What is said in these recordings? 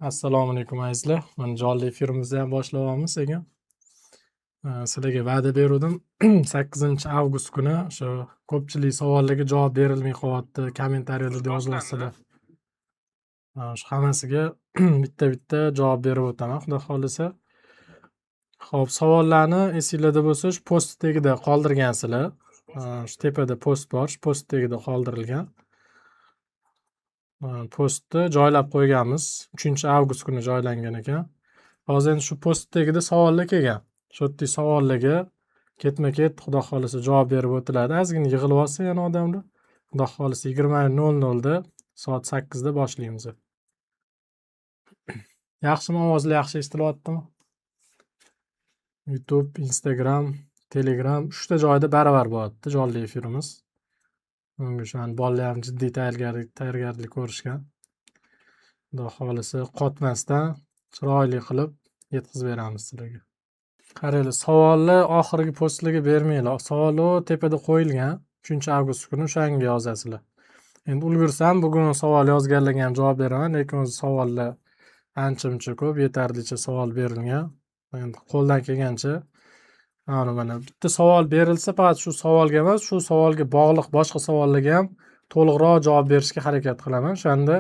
Assalomu alaykum azizlar. Mana jonli efirimizni ham boshlayapmiz ekan. Sizlarga va'da beruvdim. 8-avgust kuni o'sha ko'pchilik savollarga javob berilmay qolyapti, kommentariyalarda yozyapsizlar. Shu hammasiga bitta-bitta javob berib o'taman, xudo xolisa. Xo'p, savollarni esinglarda bo'lsa, shu post tagida qoldirgansizlar. Shu tepada post bor, shu post tagida qoldirilgan. Postni joylab qo'yganmiz. 3-avgust kuni joylangan ekan. Hozir endi shu post tagida savollar kelgan. Shu yerda savollarga ketma-ket xudo xolisa javob berib o'tiladi. Ozgina yig'ilib olsa yana odamlar. Xudo xolisa 20:00 da soat 8 da boshlaymiz. Yaxshimi? Ovozlar yaxshi eshitilyaptimi? YouTube, Instagram, Telegram 3 ta joyda baravar bo'lyapti jonli efirimiz. Bunga shu bolalar ham jiddiy tayyorgarlik ko'rishgan. Xudo xolisa qotmasdan chiroyli qilib yetkazib beramiz sizlarga. Qaranglar, savolni oxirgi postlarga bermanglar. Savol tepada qo'yilgan. 3-avgust kuni o'shanga yozasizlar. Endi ulgursam bugun savol yozganlarga ham javob beraman, lekin o'zi savollar ancha-muncha ko'p, yetarlicha savol berilgan. Endi qo'ldan kelgancha mana bitta savol berilsa, faqat shu savolga emas, shu savolga bog'liq boshqa savollarga ham to'liqroq javob berishga harakat qilaman. O'shanda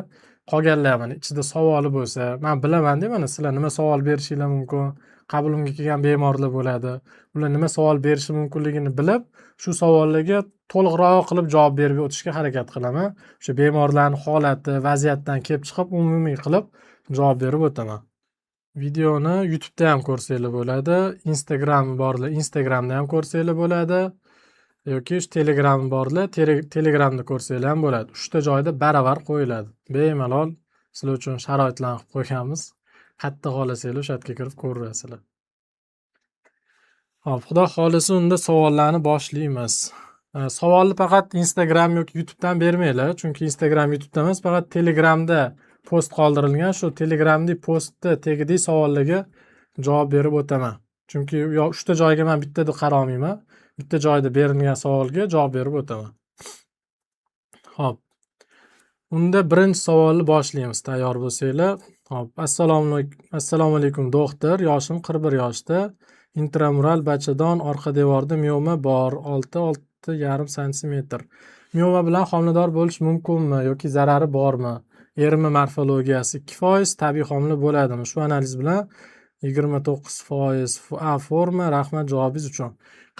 qolganlar mana ichida savoli bo'lsa, men bilaman-da, mana sizlar nima savol berishinglar mumkin, qabulimga kelgan bemorlar bo'ladi. Ular nima savol berishi mumkinligini bilib, shu savollarga to'liqroq qilib javob berib o'tishga harakat qilaman. O'sha bemorlarning holati, vaziyatdan kelib chiqib, umumiy qilib javob berib o'taman. Videoni YouTube'da ham ko'rsanglar bo'ladi, Instagram borlar, Instagramda ham ko'rsanglar bo'ladi, yoki Telegram borlar, Telegramda ko'rsanglar ham bo'ladi. 3 ta joyda baravar qo'yiladi. Bemalol sizlar uchun sharoitlarni qilib qo'yganmiz. Qayerda xohlasanglar o'sha yerga kirib ko'rasizlar. Xo'p, xudo xolisa unda savollarni boshlaymiz. Savolni faqat Instagram yoki YouTube'dan bermanglar, chunki Instagram, YouTube'da emas, faqat Telegramda post qoldirilgan. Shu Telegramdagi postda tegidagi savollarga javob berib o'taman. Chunki 3 ta joyga men bittada qaramayman. Bitta joyda berilgan savolga javob berib o'taman. Xo'p. Unda birinchi savolni boshlaymiz, tayyor bo'lsanglar. Xo'p, assalomu alaykum doktor. Yoshim 41 yoshda. Intramural bachadon orqa devorda mioma bor, 6-6,5 cm. Mioma bilan homilador bo'lish mumkinmi yoki zarari bormi? Erimi morfologiyasi 2%, tabiiy homila bo'ladimi? Shu analiz bilan 29% A forma. Rahmat javobingiz uchun.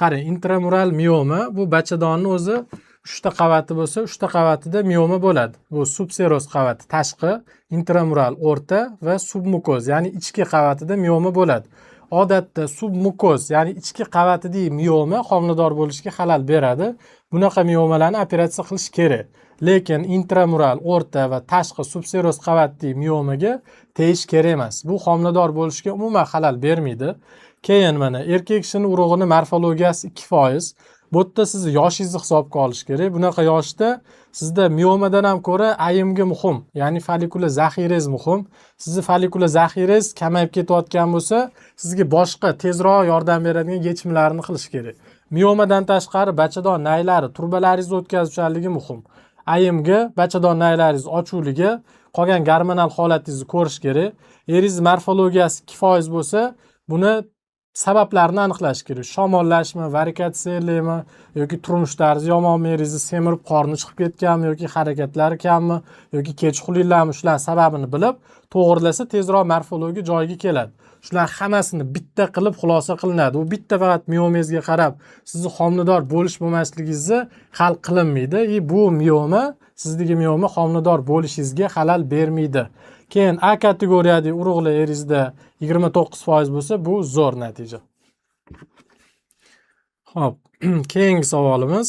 Qarang, intramural mioma bu bachadonning o'zi 3 ta qavati bo'lsa, 3 ta qavatida mioma bo'ladi. Bu subseroz qavati tashqi, intramural o'rta va submukoz, ya'ni ichki qavatida mioma bo'ladi. Odatda submukoz, ya'ni ichki qavatidagi mioma homilador bo'lishga xalal beradi. Bunaqa miomalarni operatsiya qilish kerak. Lekin intramural, o'rta va tashqi subseroz qavatli miomaga tegish kerak emas. Bu homilador bo'lishga umuman xalal bermaydi. Keyin mana erkak kishining urug'ini morfologiyasi 2%. Bu yerda sizni yoshingizni hisobga olish kerak. Bunaqa yoshda sizda miomadan ham ko'ra ayimga muhim, ya'ni follikula zaxirangiz muhim. Sizni follikula zaxirangiz kamayib ketayotgan bo'lsa, sizga boshqa tezroq yordam beradigan yechimlarni qilish kerak. Miomadan tashqari bachadon naylari, turbalaringizni o'tkazuvchanligi muhim. Ayimga bachadon naylaringiz ochuvligi, qolgan gormonal holatingizni ko'rish kerak. Eringiz morfologiyasi 2% bo'lsa, buni sabablarini aniqlash kerak. Shamollashmi, varikatsiyami yoki turmushlaringiz yomonmi, eringizni semirib qorni chiqib ketganmi yoki harakatlari kammi yoki kechqurunlarmi, shular sababini bilib, to'g'rilasa tezroq morfologiya joyiga keladi. Shular hammasini bitta qilib xulosa qilinadi. U bitta faqat miomangizga qarab sizni homilador bo'lish bo'lmasligingizni hal qilinmaydi. Bu mioma, sizdagi mioma homilador bo'lishingizga xalal bermaydi. Keyin A kategoriyadagi urug'lar eringizda 29% bo'lsa, bu zo'r natija. Xo'p, keyingi savolimiz.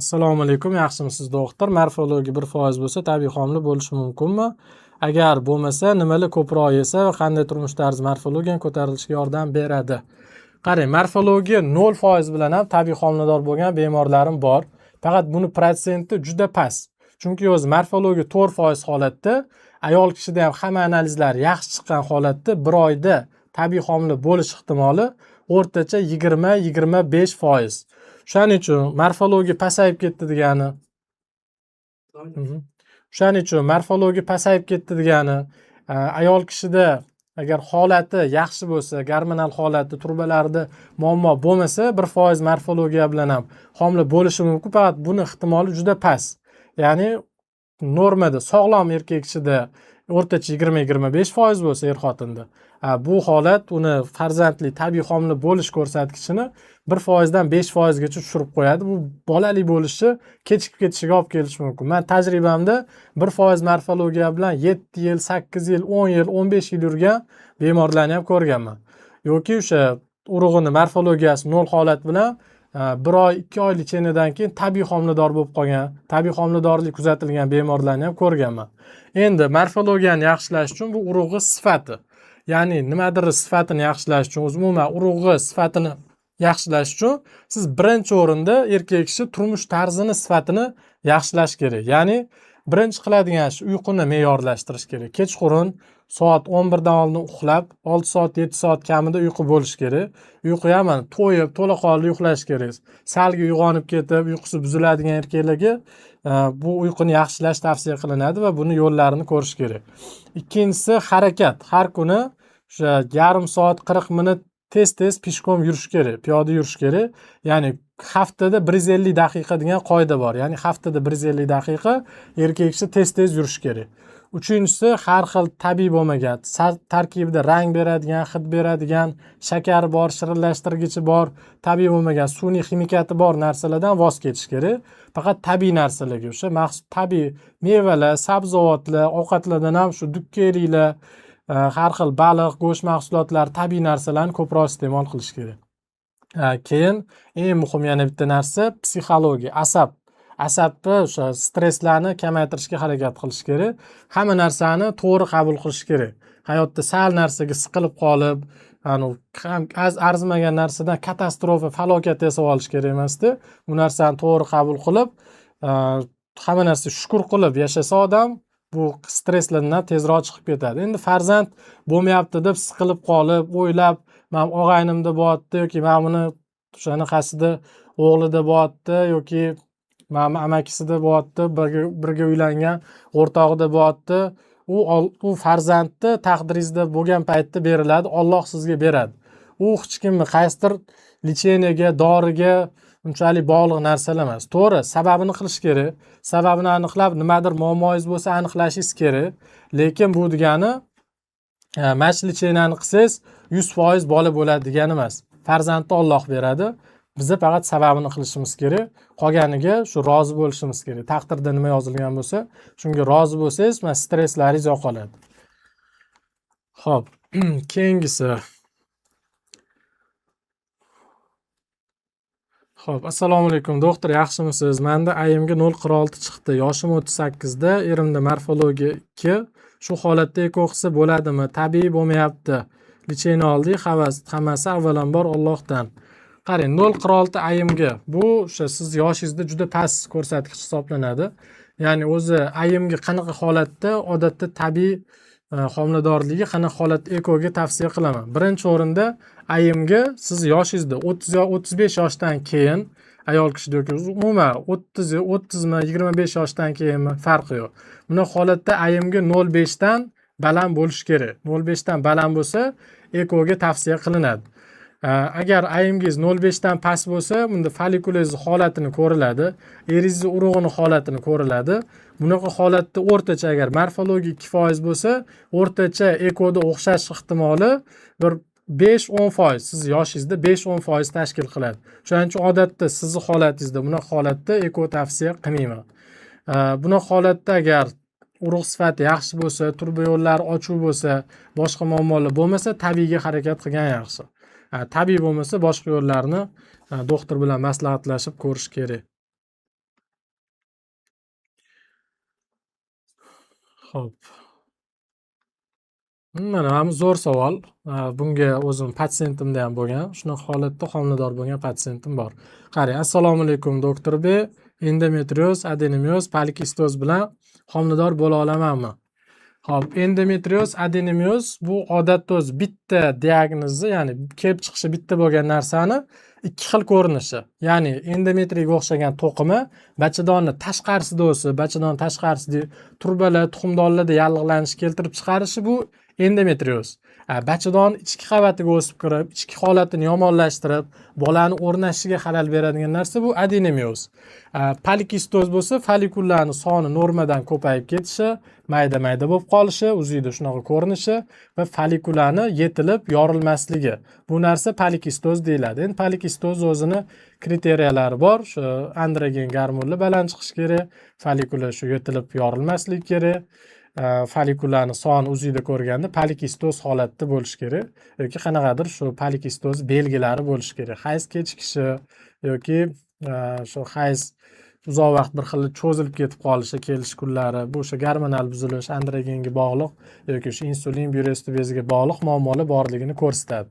Assalomu alaykum, yaxshimisiz doktor? Morfologiya 1% bo'lsa, tabiiy homila bo'lishi mumkinmi? Agar bo'lmasa, nimalar ko'proq yesa va qanday turmush tarzi morfologiyani ko'tarilishiga yordam beradi? Qarang, morfologiya 0% bilan ham tabiiy homilador bo'lgan bemorlarim bor. Faqat buni protsenti juda past. Chunki o'zi morfologiya 4% holatda, ayol kishida ham hamma analizlar yaxshi chiqqan holatda 1 oyda tabiiy homila bo'lish ehtimoli o'rtacha 20-25%. Shuning uchun morfologiya pasayib ketdi degani. Shuning uchun morfologiya pasayib ketdi degani Ayol kishida agar holati yaxshi bo'lsa, gormonal holati, turbalarida muammo bo'lmasa, 1% morfologiya bilan ham homila bo'lishi mumkin, faqat buni ehtimoli juda past. Ya'ni normada sog'lom erkak kishida o'rtacha 20-25% bo'lsa, er xotinda bu holat uni farzandli tabiiy homila bo'lish ko'rsatkichini 1% dan 5% gacha tushirib qo'yadi. Bu bolali bo'lishi kechikib ketishiga olib kelishi mumkin. Men tajribamda 1% morfologiya bilan 7 yil, 8 yil, 10 yil, 15 yil yurgan bemorlarni ham ko'rganman. Yoki o'sha urug'ini morfologiyasi 0 holat bilan 1 oy, 2 oy licheniyadan keyin tabiiy homilador bo'lib qolgan, tabiiy homiladorlik kuzatilgan bemorlarni ham ko'rganman. Endi morfologiyani yaxshilash uchun bu urug'i sifati, ya'ni nimadir sifatini yaxshilash uchun, umuman urug'i sifatini yaxshilash uchun siz birinchi o'rinda erkak kishi turmush tarzini sifatini yaxshilash kerak. Ya'ni birinchi qiladigan ish uyquni me'yorlashtirish kerak. Kechqurun soat 11 dan oldin uxlab, 6 soat, 7 soat kamida uyqu bo'lishi kerak. Uyqu ham to'yib, to'laqonli uxlash kerak. Salga uyg'onib ketib, uyqusi buziladigan erkaklarga bu uyquni yaxshilash tavsiya qilinadi va buni yo'llarini ko'rish kerak. Ikkinchisi harakat. Har kuni o'sha yarim soat, 40 minut tez peshkom yurish kerak, piyoda yurish kerak. Ya'ni haftada 150 daqiqa degan qoida bor. Ya'ni haftada 150 daqiqa erkak kishi tez yurish kerak. Uchinchisi, har xil tabiiy bo'lmagan, tarkibida rang beradigan, hid beradigan, shakar bor, shirinlashtirgichi bor, tabiiy bo'lmagan, sun'iy ximikati bor narsalardan voz kechish kerak. Faqat tabiiy narsalarga, o'sha maxsus tabiiy mevalar, sabzavotlar, ovqatlardan ham shu dukkayliklar, har xil baliq, go'sht mahsulotlari, tabiiy narsalarni ko'proq iste'mol qilish kerak. Keyin eng muhim yana bitta narsa psixologiya, asabni o'sha stresslarni kamaytirishga harakat qilish kerak. Hamma narsani to'g'ri qabul qilish kerak. Hayotda sal narsaga siqilib qolib, arzimagan narsadan katastrofa, falokat yasab olish kerak emasdi. Bu narsani to'g'ri qabul qilib, hamma narsa shukr qilib yashasa odam bu stresslardan tezroq chiqib ketadi. Endi farzand bo'lmayapti deb siqilib qolib, o'ylab, men og'aynimda bo'yapti yoki men buni shunaqasida o'g'lida bo'yapti yoki men amakisida bo'yapti, birga uylangan o'rtog'ida bo'yapti. U farzandni taqdiringizda bo'lgan paytda beriladi, Alloh sizga beradi. U hech kimni qaysidir licheniyaga, doriga unchalik bog'liq narsalar emas. To'g'ri, sababini qilish kerak. Sababini aniqlab, nimadir muammoingiz bo'lsa aniqlashingiz kerak. Lekin bu degani mana shu licheniyani qilsangiz 100% bola bo'ladi degani emas. Farzandni Alloh beradi. Biz faqat sababini qilishimiz kerak. Qolganiga shu rozi bo'lishimiz kerak. Taqdirda nima yozilgan bo'lsa, shunga rozi bo'lsangiz, mana stresslaringiz yo'qoladi. Xo'p, keyingisi. Xo'p, assalomu alaykum doktor, yaxshimisiz? Menda ayimga 0,46 chiqdi. Yoshim 38 da, erimda morfologiya 2. Shu holatda eko qilsa bo'ladimi? Tabiiy bo'lmayapti. Licheniya oldik, hammasi avvalambor Allohdan. Qarang, 0,46 ayimga bu o'sha siz yoshingizda juda past ko'rsatkich hisoblanadi. Ya'ni o'zi ayimga qanaqa holatda odatda tabiiy homiladorligi qanaqa holatda ekoga tavsiya qilaman. Birinchi o'rinda ayimga siz yoshingizda 30-35 yoshdan keyin ayol kishida yoki umuman 30 mi 25 yoshdan keyinmi farqi yo'q. Buni holatda ayimga 0,5 dan baland bo'lish kerak. 0,5 dan baland bo'lsa ekoga tavsiya qilinadi. Agar ayimgiz 0,5 dan past bo'lsa, bunda follikulingiz holatini ko'riladi, eringiz urug'ini holatini ko'riladi. Bunaqa holatda o'rtacha agar morfologik 2% bo'lsa, o'rtacha ekoda o'xshash ehtimoli bir 5-10%, siz yoshingizda 5-10% tashkil qiladi. Shuning uchun odatda sizning holatingizda bunaqa holatda eko tavsiya qilmayman. Bunaqa holatda agar urug' sifati yaxshi bo'lsa, turba yo'llari ochiq bo'lsa, boshqa muammolar bo'lmasa, tabiiyga harakat qilgan yaxshi. Tabiiy bo'lmasa, boshqa yo'llarni doktor bilan maslahatlashib ko'rish kerak. Xo'p. Mana ham zo'r savol. Bunga o'zim patsiyentimda ham bo'lgan, shunaqa holatda homilador bo'lgan patsiyentim bor. Qarang, assalomu alaykum doktor endometrioz, adenomioz, polikistoz bilan homilador bo'la olamanmi? Hop, endometrioz, adenomioz bu odatda o'zi bitta diagnozi, ya'ni kelib chiqishi bitta bo'lgan narsani ikki xil ko'rinishi. Ya'ni endometriyga o'xshagan to'qima bachadonni tashqarisida o'sib, bachadon tashqarisida turbalar, tuxumdonlarda yallig'lanish keltirib chiqarishi bu endometrioz. Bachadon ichki qavatiga o'sib kirib, ichki holatini yomonlashtirib, bolani o'rnashiga xalal beradigan narsa bu adenomioz. Polikistoz bo'lsa, follikullarning soni normadan ko'payib ketishi, mayda-mayda bo'lib qolishi, uziyda shunaqa ko'rinishi va follikullarni yetilib yorilmasligi. Bu narsa polikistoz deyiladi. Endi polikistoz o'zini kriteriyalari bor. Shu androgen gormonlar baland chiqishi kerak, follikullar shu yetilib yorilmasligi kerak. Follikullarning soni uziyda ko'rganda polikistoz holatda bo'lishi kerak yoki qanaqadir shu polikistoz belgilari bo'lishi kerak. Hayz kechikishi yoki shu hayz uzoq vaqt bir xil cho'zilib ketib qolishi, kelish kunlari, bu o'sha gormonal buzilish, androgenga bog'liq yoki o'sha insulin byuresti beziga bog'liq muammolar borligini ko'rsatadi.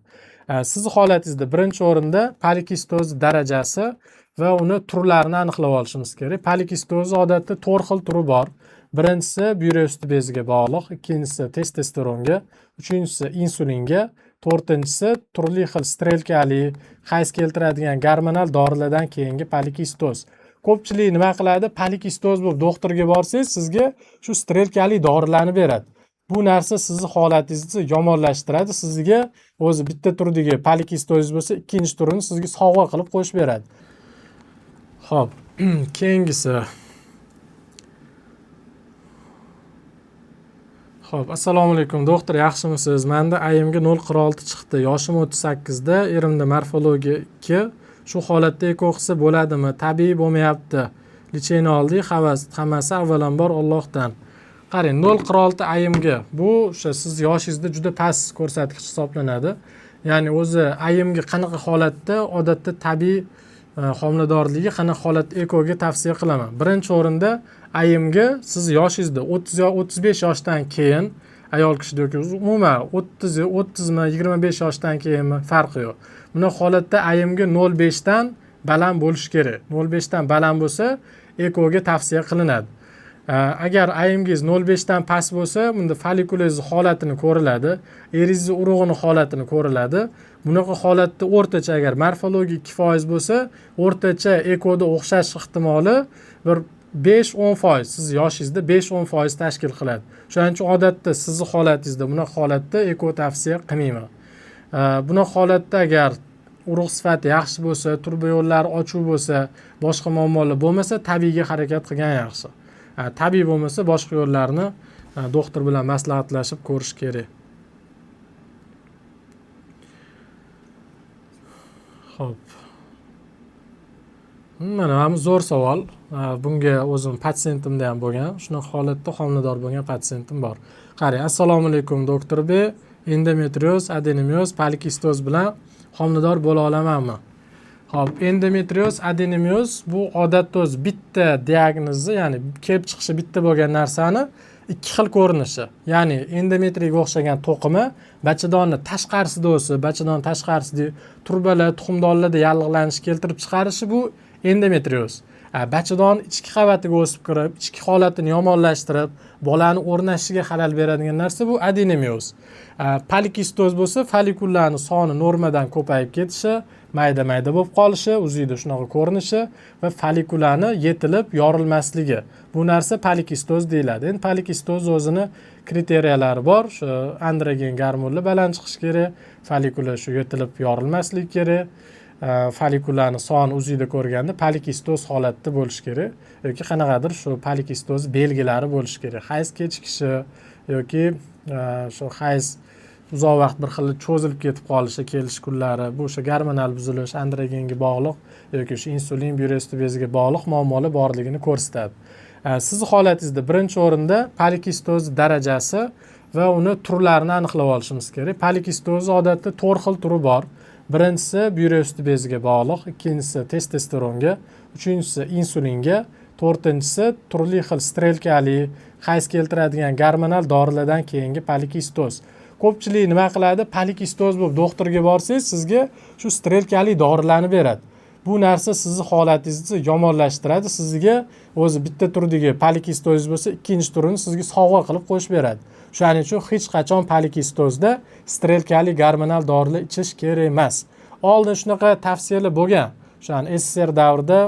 Sizni holatingizda birinchi o'rinda polikistoz darajasi va uni turlarini aniqlab olishimiz kerak. Polikistoz odatda 4 xil turi bor. Birinchisi byuresti beziga bog'liq, ikkinchisi testosteronga, uchinchisi insulinga, to'rtinchisi turli xil strelkali, hayz keltiradigan gormonal dorilardan keyingi polikistoz. Ko'pchilik nima qiladi? Polikistoz bo'lib doktorga borsangiz, sizga shu strelkali dorilarni beradi. Bu narsa sizni holatingizni yomonlashtiradi. Sizga o'zi bitta turdagi polikistoz bo'lsa, ikkinchi turini sizga sovg'a qilib qo'shib beradi. Xo'p, keyingisi. Xo'p, assalomu alaykum doktor, yaxshimisiz? Menda ayimga 0,46 chiqdi. Yoshim 38 da, erimda morfologiya 2. Shu holatda eko qilsa bo'ladimi? Tabiiy bo'lmayapti. Licheni oldik, hammasi avvalambor Allohdan. Qarang, 0,46 ayimga bu o'sha siz yoshingizda juda past ko'rsatkich hisoblanadi. Ya'ni o'zi ayimga qanaqa holatda odatda tabiiy homiladorligi qanaqa holatda ekoga tavsiya qilaman. Birinchi o'rinda ayimga siz yoshingizda 30-35 yoshdan keyin ayol kishida yoki umuman 30 mi 25 yoshdan keyinmi farqi yo'q. Buni holatda ayimga 0,5 dan baland bo'lishi kerak. 0,5 dan baland bo'lsa ekoga tavsiya qilinadi. Agar ayimgingiz 0,5 dan past bo'lsa, bunda follikulangiz holatini ko'riladi, eringiz urug'ini holatini ko'riladi. Bunaqa holatda o'rtacha agar morfologik 2% bo'lsa, o'rtacha ekoda o'xshash ehtimoli bir 5-10%, siz yoshingizda 5-10% tashkil qiladi. Shuning uchun odatda sizni holatingizda bunaqa holatda eko tavsiya qilmayman. Bunaqa holatda agar urug' sifati yaxshi bo'lsa, turba yo'llari ochiq bo'lsa, boshqa muammolar bo'lmasa, tabiiyga harakat qilgan yaxshi. Tabiiy bo'lmasa, boshqa yo'llarni doktor bilan maslahatlashib ko'rish kerak. Xo'p. Mana ham zo'r savol. Bunga o'zim patsiyentimda ham bo'lgan. Shunaqa holatda homilador bo'lgan patsiyentim bor. Qarang, assalomu alaykum doktor bey. Endometrioz, adenomioz, polikistoz bilan homilador bo'la olamanmi? Hop, endometrioz, adenomioz bu odatda o'zi bitta diagnozi, ya'ni kelib chiqishi bitta bo'lgan narsani ikki xil ko'rinishi. Ya'ni endometriyga o'xshagan to'qima bachadonni tashqarisida o'sib, bachadon tashqarisida turbalar, tuxumdonlarda yallig'lanish keltirib chiqarishi bu endometrioz. Bachadon ichki qavatiga o'sib kirib, ichki holatini yomonlashtirib, bolani o'rnashiga xalal beradigan narsa bu adenomioz. Polikistoz bo'lsa, follikullarning soni normadan ko'payib ketishi, mayda-mayda bo'lib qolishi, uziyda shunaqa ko'rinishi va follikullarni yetilib yorilmasligi. Bu narsa polikistoz deyiladi. Endi polikistoz o'zini kriteriyalari bor. Shu androgen gormonlar baland chiqishi kerak, follikullar shu yetilib yorilmasligi kerak. Follikullarning soni uziyda ko'rganda polikistoz holatda bo'lishi kerak yoki qanaqadir shu polikistoz belgilari bo'lishi kerak. Hayz kechikishi yoki shu hayz uzoq vaqt bir xil cho'zilib ketib qolishi, kelish kunlari, bu o'sha gormonal buzilish, androgenga bog'liq yoki o'sha insulin byuresti beziga bog'liq muammolar borligini ko'rsatadi. Sizni holatingizda birinchi o'rinda polikistoz darajasi va uni turlarini aniqlab olishimiz kerak. Polikistoz odatda 4 xil turi bor. Birinchisi byuresti beziga bog'liq, ikkinchisi testosteronga, uchinchisi insulinga, to'rtinchisi turli xil strelkali, hayz keltiradigan gormonal dorilardan keyingi polikistoz. Ko'pchilik nima qiladi? Polikistoz bo'lib doktorga borsangiz, sizga shu strelkali dorilarni beradi. Bu narsa sizni holatingizni yomonlashtiradi. Sizga o'zi bitta turdagi polikistoz bo'lsa, ikkinchi turini sizga sovg'a qilib qo'shib beradi. Shuning uchun hech qachon polikistozda strelkali gormonal dorilar ichish kerak emas. Oldin shunaqa tavsiyalar bo'lgan. O'shan SSR davrida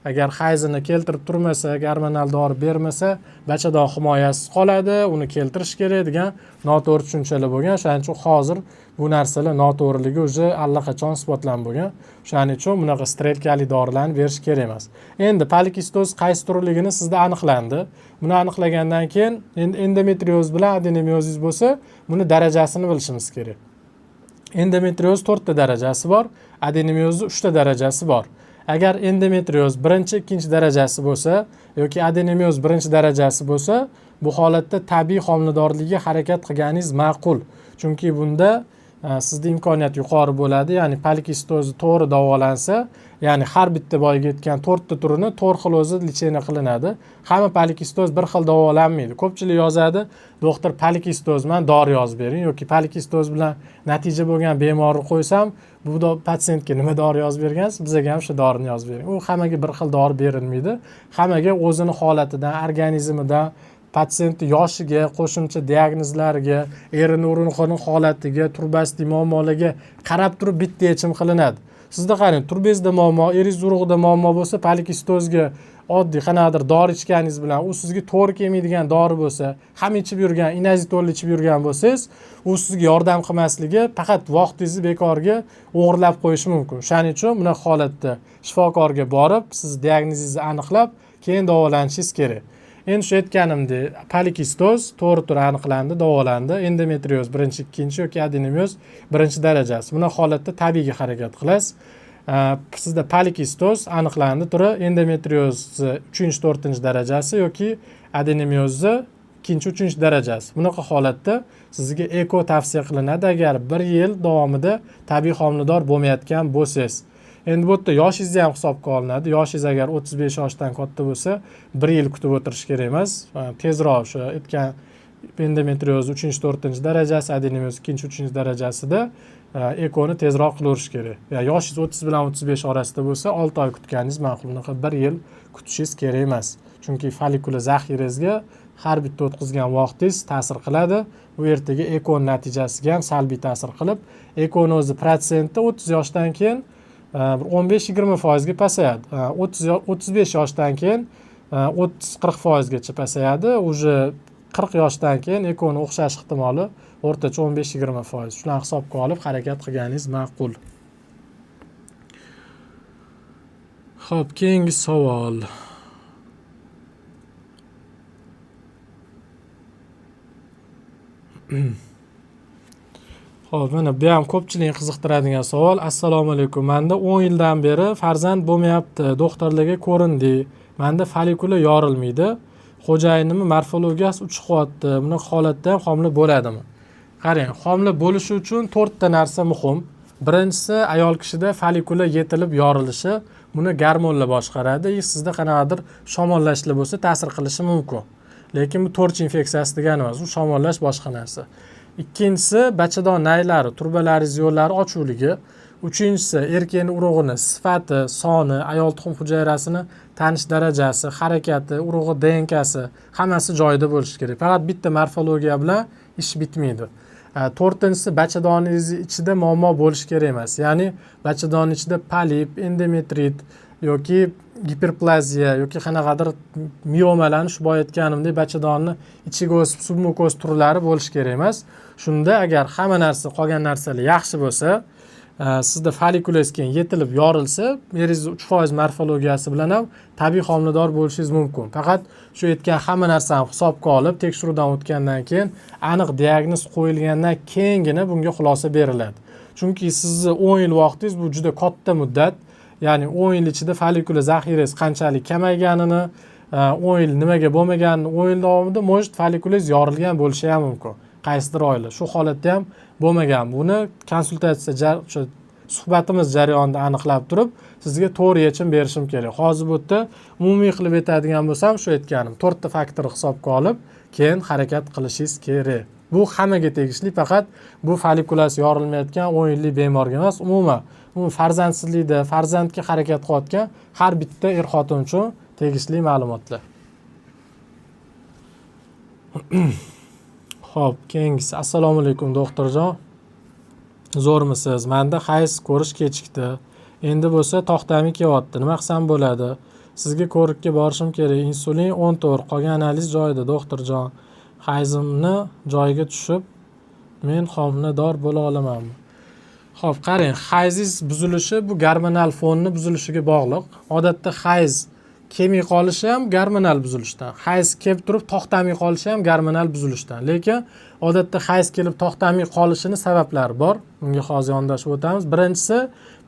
agar hayzini keltirib turmasa, gormonal dori bermasa, bachadon himoyasiz qoladi, uni keltirish kerak degan noto'g'ri tushunchalar bo'lgan. Shuning uchun hozir bu narsalar noto'g'riligi o'zi allaqachon isbotlanib bo'lgan. Shuning uchun bunaqa strelkali dorilarni berish kerak emas. Endi polikistoz qaysi turligini sizda aniqlandi. Buni aniqlagandan keyin endi endometrioz bilan adenomiyoziz bo'lsa, buni darajasini bilishimiz kerak. Endometrioz 4 ta darajasi bor, adenomiyoz 3 ta darajasi bor. Agar endometrioz birinchi, ikkinchi darajasi bo'lsa yoki adenomiyoz birinchi darajasi bo'lsa, bu holatda tabiiy homiladorlikka harakat qilganingiz ma'qul. Chunki bunda sizda imkoniyat yuqori bo'ladi. Ya'ni polikistozni to'g'ri davolansa, ya'ni har bitta boyga aytgan 4 ta turini 4 xil o'zi lecheniya qilinadi. Hamma polikistoz bir xil davolanmaydi. Ko'pchilik yozadi, doktor polikistoz bilan dori yozib bering yoki polikistoz bilan natija bo'lgan bemorni qo'ysam, bu patsientga nima dori yozib bergansiz, bizga ham shu dorini yozib bering. U hammaga bir xil dori berilmaydi. Hammaga o'zini holatidan, organizmidan, patsiyentni yoshiga, qo'shimcha diagnozlariga, erini urug'ining holatiga, turbasida muammolarga qarab turib bitta yechim qilinadi. Sizda qarang, turbangizda muammo, eringiz urug'ida muammo bo'lsa, polikistozga oddiy qanaqadir dori ichganingiz bilan u sizga to'g'ri kelmaydigan dori bo'lsa, ham ichib yurgan, inazitolni ichib yurgan bo'lsangiz, u sizga yordam qilmasligi faqat vaqtingizni bekorga o'g'irlab qo'yishi mumkin. Shuning uchun buni holatda shifokorga borib, siz diagnozingizni aniqlab, keyin davolanishingiz kerak. Endi shu aytganimdek, polikistoz to'g'ri turi aniqlandi, davolandi. Endometrioz birinchi, ikkinchi yoki adenomiyoz birinchi darajasi. Buni holatda tabiiy harakat qilasiz. Sizda polikistoz aniqlandi turi, endometrioz 3-4 darajasi yoki adenomiyozni 2-3 darajasi. Bunaqa holatda sizga eko tavsiya qilinadi agar 1 yil davomida tabiiy homilador bo'lmayotgan bo'lsangiz. Endi bu yerda yoshingizni ham hisobga olinadi. Yoshingiz agar 35 yoshdan katta bo'lsa, 1 yil kutib o'tirish kerak emas. Tezroq shu aytgan endometrioz 3-4 darajasi, adenomiyoz 2-3 darajasida ekoni tezroq qilaverish kerak. Ya yoshingiz 30 bilan 35 orasida bo'lsa, 6 oy kutganingiz ma'qul. Bunaqa 1 yil kutishingiz kerak emas. Chunki follikula zaxirangizga har bitta o'tkazgan vaqtingiz ta'sir qiladi. Bu ertaga ekon natijasiga ham salbiy ta'sir qilib, ekon o'zi protsenti 30 yoshdan keyin 15-20% ga pasayadi. 35 yoshdan keyin 30-40% gacha pasayadi. Uje 40 yoshdan keyin ekoni o'xshash ehtimoli o'rtacha 15-20%. Shularni hisobga olib harakat qilganingiz ma'qul. Xo'p, keyingi savol. Xo'p, mana bu ham ko'pchilikni qiziqtiradigan savol. Assalomu alaykum. Menda 10 yildan beri farzand bo'lmayapti. Doktorlarga ko'rindi. Menda follikula yorilmaydi. Xo'jayinimning morfologiyasi uchiqyapti. Buni holatda ham homila bo'ladimi? Qarang, homila bo'lishi uchun 4 ta narsa muhim. Birinchisi, ayol kishida follikula yetilib yorilishi. Buni gormonlar boshqaradi. Sizda qanaqadir shamollashlar bo'lsa, ta'sir qilishi mumkin. Lekin bu to'rchi infeksiyasi degani emas, u shamollash boshqa narsa. Ikkinchisi, bachadon naylari, turbalaringiz yo'llari ochuvligi. Uchinchisi, erkakning urug'ini sifati, soni, ayol tuxum hujayrasini tanish darajasi, harakati, urug'i DNKsi hammasi joyida bo'lishi kerak. Faqat bitta morfologiya bilan ish bitmaydi. To'rtinchisi, bachadoningiz ichida muammo bo'lishi kerak emas. Ya'ni bachadonning ichida polip, endometrit yoki giperplaziya yoki qanaqadir miomalarni shu boya aytganimdek bachadonni ichiga o'sib submukoz turlari bo'lishi kerak emas. Shunda agar hamma narsa, qolgan narsalar yaxshi bo'lsa, sizda follikulangiz keyin yetilib yorilsa, eringiz 3% morfologiyasi bilan ham tabiiy homilador bo'lishingiz mumkin. Faqat shu aytgan hamma narsani hisobga olib, tekshiruvdan o'tgandan keyin aniq diagnoz qo'yilgandan keyingina bunga xulosa beriladi. Chunki sizni 10 yil vaqtingiz bu juda katta muddat. Ya'ni 10 yil ichida follikula zaxirangiz qanchalik kamayganini, 10 yil nimaga bo'lmaganini, 10 yil davomida может follikulangiz yorilgan bo'lishi ham mumkin. Qaysidir oylar. Shu holatda ham bo'lmagan. Buni konsultatsiya suhbatimiz jarayonida aniqlab turib, sizga to'g'ri yechim berishim kerak. Hozir bu yerda umumiy qilib aytadigan bo'lsam, shu aytganim 4 ta faktor hisobga olib, keyin harakat qilishingiz kerak. Bu hammaga tegishli, faqat bu follikulasi yorilmayotgan 10 yillik bemorga emas, umuman farzandsizlikda farzandga harakat qilayotgan har bitta er-xotin uchun tegishli ma'lumotlar. Xo'p, keyingisi. Assalomu alaykum doktorjon. Zo'rmisiz? Menda hayz ko'rish kechikdi. Endi bo'lsa to'xtami kelyapti. Nima qilsam bo'ladi? Sizga ko'rikka borishim kerak. Insulin 14, qolgan analiz joyida doktorjon. Hayzimni joyiga tushib, men homilador bo'la olamanmi? Xo'p, qarang, hayziz buzilishi bu gormonal fonni buzilishiga bog'liq. Odatda hayz kelmay qolishi ham gormonal buzilishdan. Hayz kelib turib to'xtamay qolishi ham gormonal buzilishdan. Lekin odatda hayz kelib to'xtamay qolishini sabablari bor. Bunga hozir yondashib o'tamiz. Birinchisi,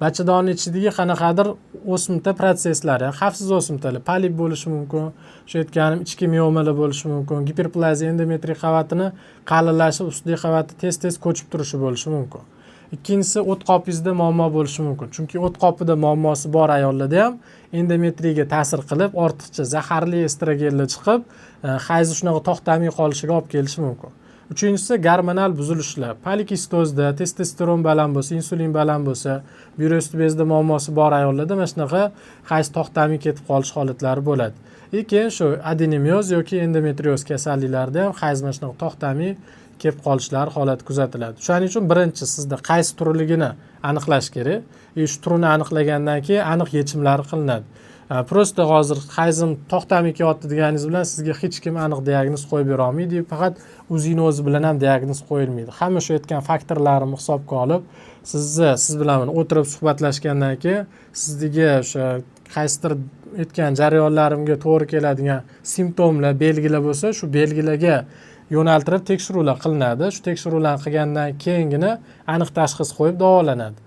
bachadonning ichidagi qanaqadir o'simta prosesslari, xavfsiz o'simtalar, polip bo'lishi mumkin, shu aytganim ichki miomalar bo'lishi mumkin, giperplaziya endometriy qavatini qalinlashib, ustidagi qavati tez-tez ko'chib turishi bo'lishi mumkin. Ikkinchisi, o't qopingizda muammo bo'lishi mumkin. Chunki o't qopida muammosi bor ayollarda ham endometriyga ta'sir qilib, ortiqcha zaharli estrogenlar chiqib, hayz shunaqa to'xtamay qolishiga olib kelishi mumkin. Uchinchisi, gormonal buzilishlar. Polikistozda testosteron baland bo'lsa, insulin baland bo'lsa, buyrak usti bezida muammosi bor ayollarda mana shunaqa hayz to'xtamay ketib qolish holatlari bo'ladi. Lekin shu adenomioz yoki endometrioz kasalliklarida ham hayz mana shunaqa to'xtamay kelib qolishlari holati kuzatiladi. Shuning uchun birinchi sizda qaysi turligini aniqlash kerak. Shu turini aniqlagandan keyin aniq yechimlar qilinadi. Prosta hozir hayzim to'xtamay kelyapti deganingiz bilan sizga hech kim aniq diagnoz qo'yib bera olmaydi. Faqat o'zingiz o'zi bilan ham diagnoz qo'yilmaydi. Hamma shu aytgan faktorlarni hisobga olib, siz bilan o'tirib suhbatlashgandan keyin sizga o'sha qaysidir aytgan jarayonlarimga to'g'ri keladigan simptomlar, belgilar bo'lsa, shu belgilarga yo'naltirib tekshiruvlar qilinadi. Shu tekshiruvlarni qilgandan keyingina aniq tashxis qo'yib davolanadi.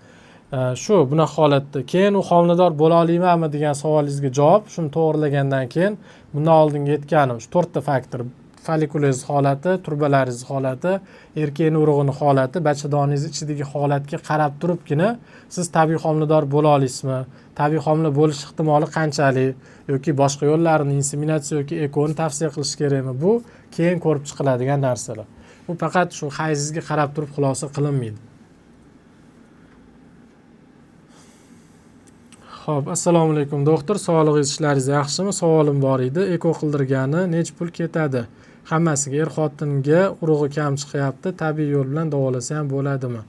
Shu bunaqa holatda keyin u homilador bo'la olamanmi degan savolingizga javob shuni to'g'rilagandan keyin bundan oldingi aytganim shu 4 ta faktor: follikuloz holati, turbalaringiz holati, erkakning urug'ini holati, bachadoningiz ichidagi holatga qarab turibgina siz tabiiy homilador bo'la olasizmi? Tabiiy homila bo'lish ehtimoli qanchalik yoki boshqa yo'llarini, inseminatsiya yoki ekoni tavsiya qilish kerakmi? Bu keyin ko'rib chiqiladigan narsalar. Bu faqat shu hayzingizga qarab turib xulosa qilinmaydi. Xo'p, assalomu alaykum doktor. Sog'lig'ingiz, ishlaringiz yaxshimi? Savolim bor edi. Eko qildirgani necha pul ketadi? Hammasiga er-xotinga urug'i kam chiqyapti. Tabiiy yo'l bilan davolasa ham bo'ladimi?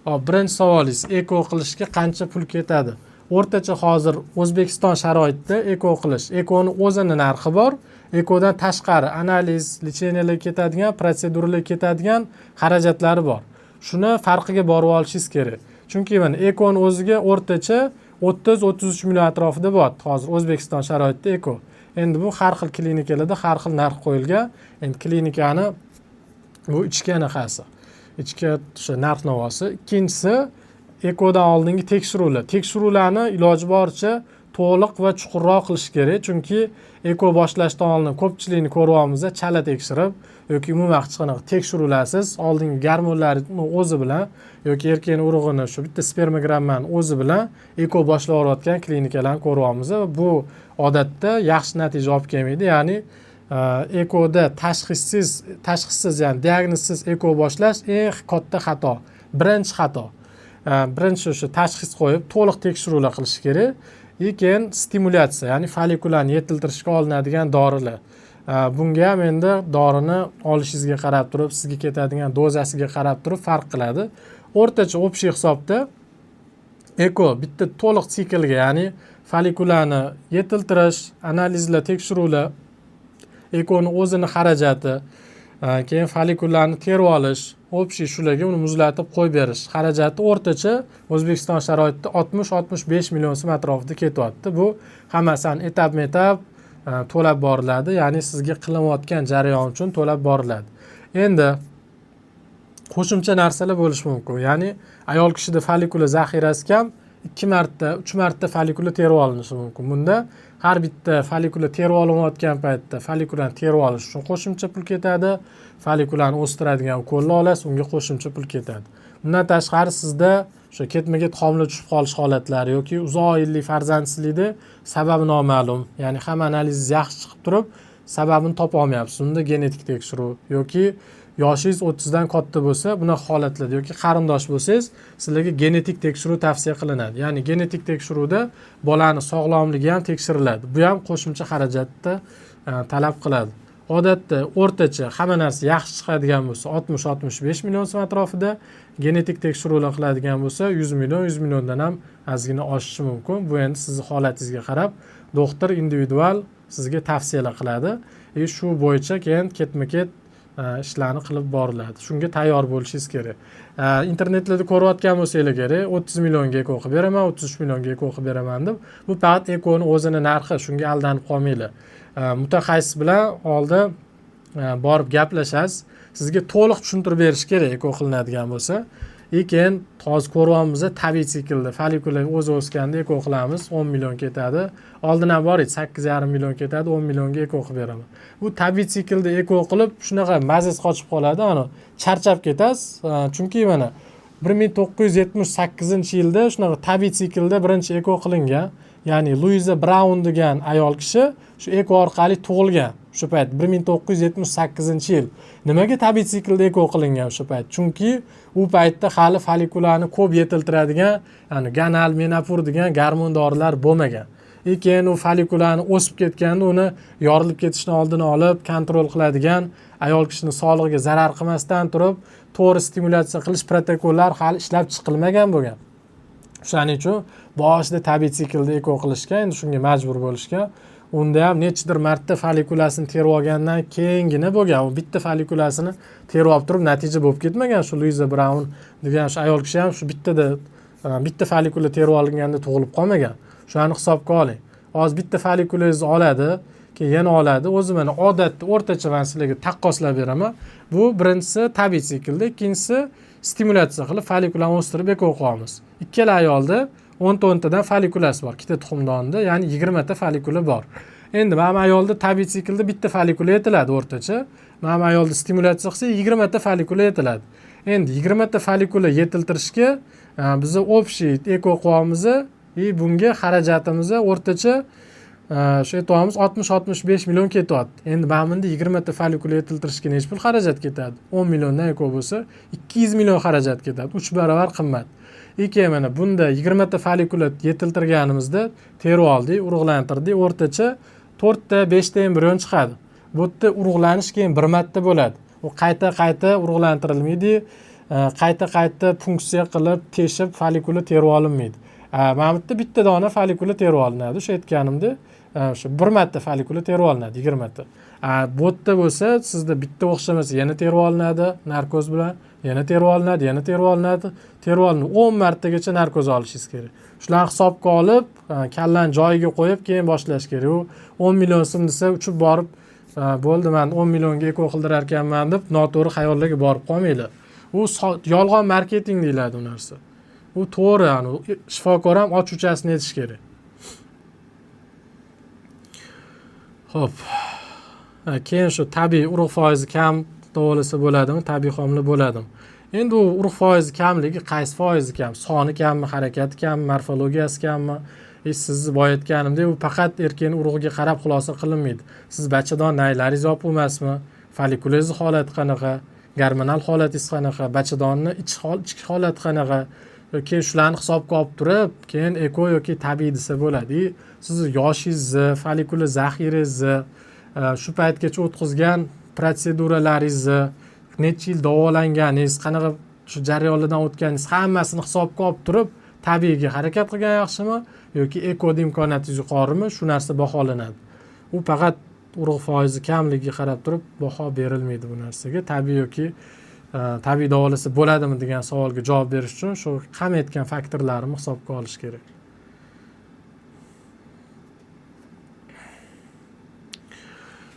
Hop, birinchi savolingiz, eko qilishga qancha pul ketadi? O'rtacha hozir O'zbekiston sharoitida eko qilish, ekoni o'zini narxi bor. Ekodan tashqari analiz, lecheniyalar ketadigan, protseduralar ketadigan xarajatlari bor. Shuni farqiga borib olishingiz kerak. Chunki mana ekoni o'ziga o'rtacha 30-33 million atrofida bor hozir O'zbekiston sharoitida eko. Endi bu har xil klinikalarda har xil narx qo'yilgan. Endi klinikani bu ichki anaqasi, ichki o'sha narx navosi. Ikkinchisi, ekodan oldingi tekshiruvlar. Tekshiruvlarni iloji boricha to'liq va chuqurroq qilish kerak. Chunki eko boshlashdan oldin ko'pchilikni ko'ryapmiz, chala tekshirib yoki umuman hech qanaqa tekshiruvlarsiz oldingi gormonlarni o'zi bilan yoki erkakning urug'ini shu bitta spermogrammani o'zi bilan eko boshlayotgan klinikalarni ko'ryapmiz. Bu odatda yaxshi natija olib kelmaydi. Ya'ni ekoda tashxissiz, ya'ni diagnozsiz eko boshlash eng katta xato. Birinchi xato. Birinchi o'sha tashxis qo'yib to'liq tekshiruvlar qilish kerak. Keyin stimulyatsiya, ya'ni follikularni yetiltirishga olinadigan dorilar. Bunga ham endi dorini olishingizga qarab turib, sizga ketadigan dozasiga qarab turib farq qiladi. O'rtacha общий hisobda eko bitta to'liq siklga, ya'ni follikularni yetiltirish, analizlar, tekshiruvlar, ekoni o'zini xarajati, keyin follikularni terib olish, общий shularga uni muzlatib qo'yib berish xarajati o'rtacha O'zbekiston sharoitida 60-65 million so'm atrofida ketyapti. Bu hammasidan etap-etap to'lab boriladi, ya'ni sizga qilinayotgan jarayon uchun to'lab boriladi. Endi qo'shimcha narsalar bo'lishi mumkin. Ya'ni ayol kishida follikula zaxirasi kam, 2 marta, 3 marta follikula terib olinishi mumkin. Bunda har bitta follikula terib olinayotgan paytda follikularni terib olish uchun qo'shimcha pul ketadi. Follikularni o'stiradigan ukolni olasiz, unga qo'shimcha pul ketadi. Bundan tashqari sizda o'sha ketma-ket homila tushib qolish holatlari yoki uzoq yillik farzandsizlikda sababi noma'lum, ya'ni hamma analiz yaxshi chiqib turib sababini topa olmayapsiz. Unda genetik tekshiruv yoki yoshingiz 30 dan katta bo'lsa, bunaqa holatlarda yoki qarindosh bo'lsangiz, sizlarga genetik tekshiruv tavsiya qilinadi. Ya'ni genetik tekshiruvda bolani sog'lomligi ham tekshiriladi. Bu ham qo'shimcha xarajatni talab qiladi. Odatda o'rtacha hamma narsa yaxshi chiqadigan bo'lsa 60-65 million so'm atrofida, genetik tekshiruvlar qiladigan bo'lsa 100 million, 100 milliondan ham ozgina oshishi mumkin. Bu endi sizning holatingizga qarab doktor individual sizga tavsiyalar qiladi. Shu bo'yicha keyin ketma-ket ishlarni qilib boriladi. Shunga tayyor bo'lishingiz kerak. Internetlarda ko'rayotgan bo'lsangiz kerak, 30 millionga eko qilib beraman, 33 millionga eko qilib beraman deb, bu faqat ekoni o'zini narxi, shunga aldanib qolmanglar. Mutaxassis bilan oldin borib gaplashasiz. Sizga to'liq tushuntirib berish kerak eko qilinadigan bo'lsa. Keyin hozir ko'ryapmiz, tabiiy siklda folikular o'zi o'sganda eko qilamiz, 10 million ketadi. Oldin ham bor edi, 8,5 million ketadi, 10 millionga eko qilib beraman. Bu tabiiy siklda eko qilib shunaqa mazasi qochib qoladi, ana charchab ketasiz. Chunki mana 1978-yilda shunaqa tabiiy siklda birinchi eko qilingan. Ya'ni Luiza Braun degan ayol kishi shu eko orqali tug'ilgan. Shu payt 1978-yil. Nimaga tabiiy siklda eko qilingan o'sha payt? Chunki u paytda hali folikularni ko'p yetiltiradigan, ya'ni ganal, menopur degan gormon dorilar bo'lmagan. Keyin u folikularni o'sib ketganda uni yorilib ketishini oldini olib, kontrol qiladigan, ayol kishining sog'lig'iga zarar qilmasdan turib, to'g'ri stimulyatsiya qilish protokollar hali ishlab chiqilmagan bo'lgan. Shuning uchun boshida tabiiy siklda eko qilishga, endi shunga majbur bo'lishga. Unda ham nechidir marta folikulasini terib olgandan keyingina bo'lgan. U bitta folikulasini terib olib turib natija bo'lib ketmagan. Shu Luiza Braun degan shu ayol kishi ham shu bitta folikula terib olinganda tug'ilib qolmagan. Shuni hisobga oling. Hozir bitta folikulangizni oladi, keyin yana oladi. O'zi mana odatda o'rtacha men sizlarga taqqoslab beraman. Bu birinchisi tabiiy siklda, ikkinchisi stimulyatsiya qilib folikularni o'stirib eko qo'yamiz. Ikkala ayolda 10 tadan folikulasi bor, ikkita tuxumdonda, ya'ni 20 ta folikula bor. Endi mana ayolda tabiiy siklda bitta folikula yetiladi o'rtacha. Mana ayolda stimulyatsiya qilsa 20 ta folikula yetiladi. Endi 20 ta folikula yetiltirishga biz общий eko qo'yamiz, bunga xarajatimiz o'rtacha shu aytamiz 60-65 million ketyapti. Endi mana bunda 20 ta folikula yetiltirishga nech pul xarajat ketadi? 10 milliondan eko bo'lsa 200 million xarajat ketadi. 3 barobar qimmat. Keyin mana bunda 20 ta folikula yetiltirganimizda terib oldik, urug'lantirdik, o'rtacha 4 ta 5 ta embrion chiqadi. Bu yerda urug'lanish keyin bir marta bo'ladi. U qayta urug'lantirilmaydi, qayta funksiya qilib, teshib folikula terib olinmaydi. Mana bu bitta dona folikula terib olinadi. O'sha aytganimda, o'sha bir marta folikula terib olinadi 20 ta. Bu yerda bo'lsa, sizda bitta o'xshamasa yana terib olinadi narkoz bilan, yana terib olinadi, yana terib olinadi, 10 martagacha narkoz olishingiz kerak. Shularni hisobga olib, kallani joyiga qo'yib, keyin boshlash kerak. U 10 million so'm desa, uchib borib, bo'ldi, men 10 millionga eko qildirar ekanman deb noto'g'ri xayollarga borib qolmanglar. U yolg'on marketing deyiladi u narsa. U to'g'ri, ya'ni shifokor ham och uchasini aytish kerak. Xo'p. Keyin shu tabiiy urug' foizi kam davolasa bo'ladimi, tabiiy homila bo'ladimi? Endi u urug' foizi kamligi qaysi foizi kam? Soni kammi, harakati kammi, morfologiyasi kammi? Siz boya aytganimdek, u faqat erkakning urug'iga qarab xulosa qilinmaydi. Siz bachadon naylaringiz yo'q emasmi? Folikulangiz holati qanaqa? Gormonal holatingiz qanaqa? Bachadonni ichki holati qanaqa? Keyin shularni hisobga olib turib, keyin eko yoki tabiiy desa bo'ladi. Sizni yoshingizni, folikula zaxirangizni, shu paytgacha o'tkazgan protseduralaringizni, necha yil davolanganingiz, qanaqa shu jarayonlardan o'tganingiz hammasini hisobga olib turib, tabiiyga harakat qilgan yaxshimi yoki ekoda imkoniyatingiz yuqorimi, shu narsa baholanadi. U faqat urug' foizi kamligiga qarab turib baho berilmaydi bu narsaga. Tabiiy yoki tabiiy davolasa bo'ladimi degan savolga javob berish uchun shu qam etgan faktorlarni hisobga olish kerak.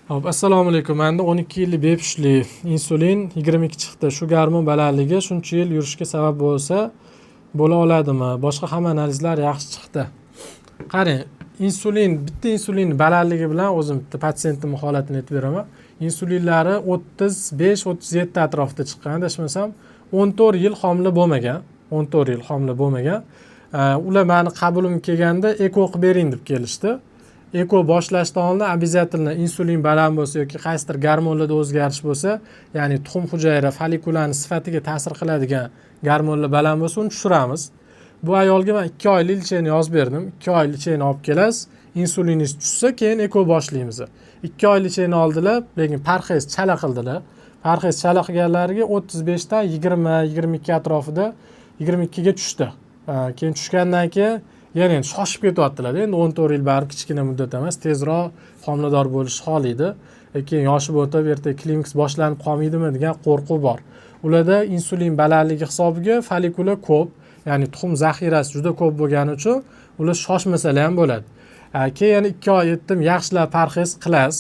Hop, assalomu alaykum. Menda 12 yillik bepushtli insulin 22 chiqdi. Shu gormon balandligi shuncha yil yurishga sabab bo'lsa, bo'la oladimi? Boshqa hamma analizlar yaxshi chiqdi. Qarang, bitta insulin balandligi bilan o'zim bitta patsiyentimning holatini aytib beraman. Insulinlari 35-37 atrofida chiqqan, adashmasam 14 yil homila bo'lmagan. 14 yil homila bo'lmagan. Ular meni qabulimga kelganda eko qilib bering deb kelishdi. eko boshlashdan oldin обязательно insulin baland bo'lsa yoki qaysidir gormonlarda o'zgarish bo'lsa, ya'ni tuxum hujayra follikulani sifatiga ta'sir qiladigan gormonlar baland bo'lsa, uni tushiramiz. Bu ayolga men 2 oylik lecheni yozib berdim. 2 oylik lecheni olib kelasiz, insuliningiz tushsa, keyin eko boshlaymiz. 2 oylik lecheni oldilar, lekin parhez chala qildilar. Parhez chala qilganlariga 35 dan 20-22 atrofida 22 ga tushdi. Keyin tushgandan keyin yana shoshib ketyaptilar. Endi 14 yil baribir kichkina muddat emas, tezroq homilador bo'lish xohlaydi. Lekin yoshi o'tib, erta klimaks boshlanib qolmaydimi degan qo'rquv bor. Ularda insulin balandligi hisobiga follikula ko'p, ya'ni tuxum zaxirasi juda ko'p bo'lgani uchun ular shoshmasalar ham bo'ladi. Keyin 2 oy yetdim, yaxshilab parhez qilasiz.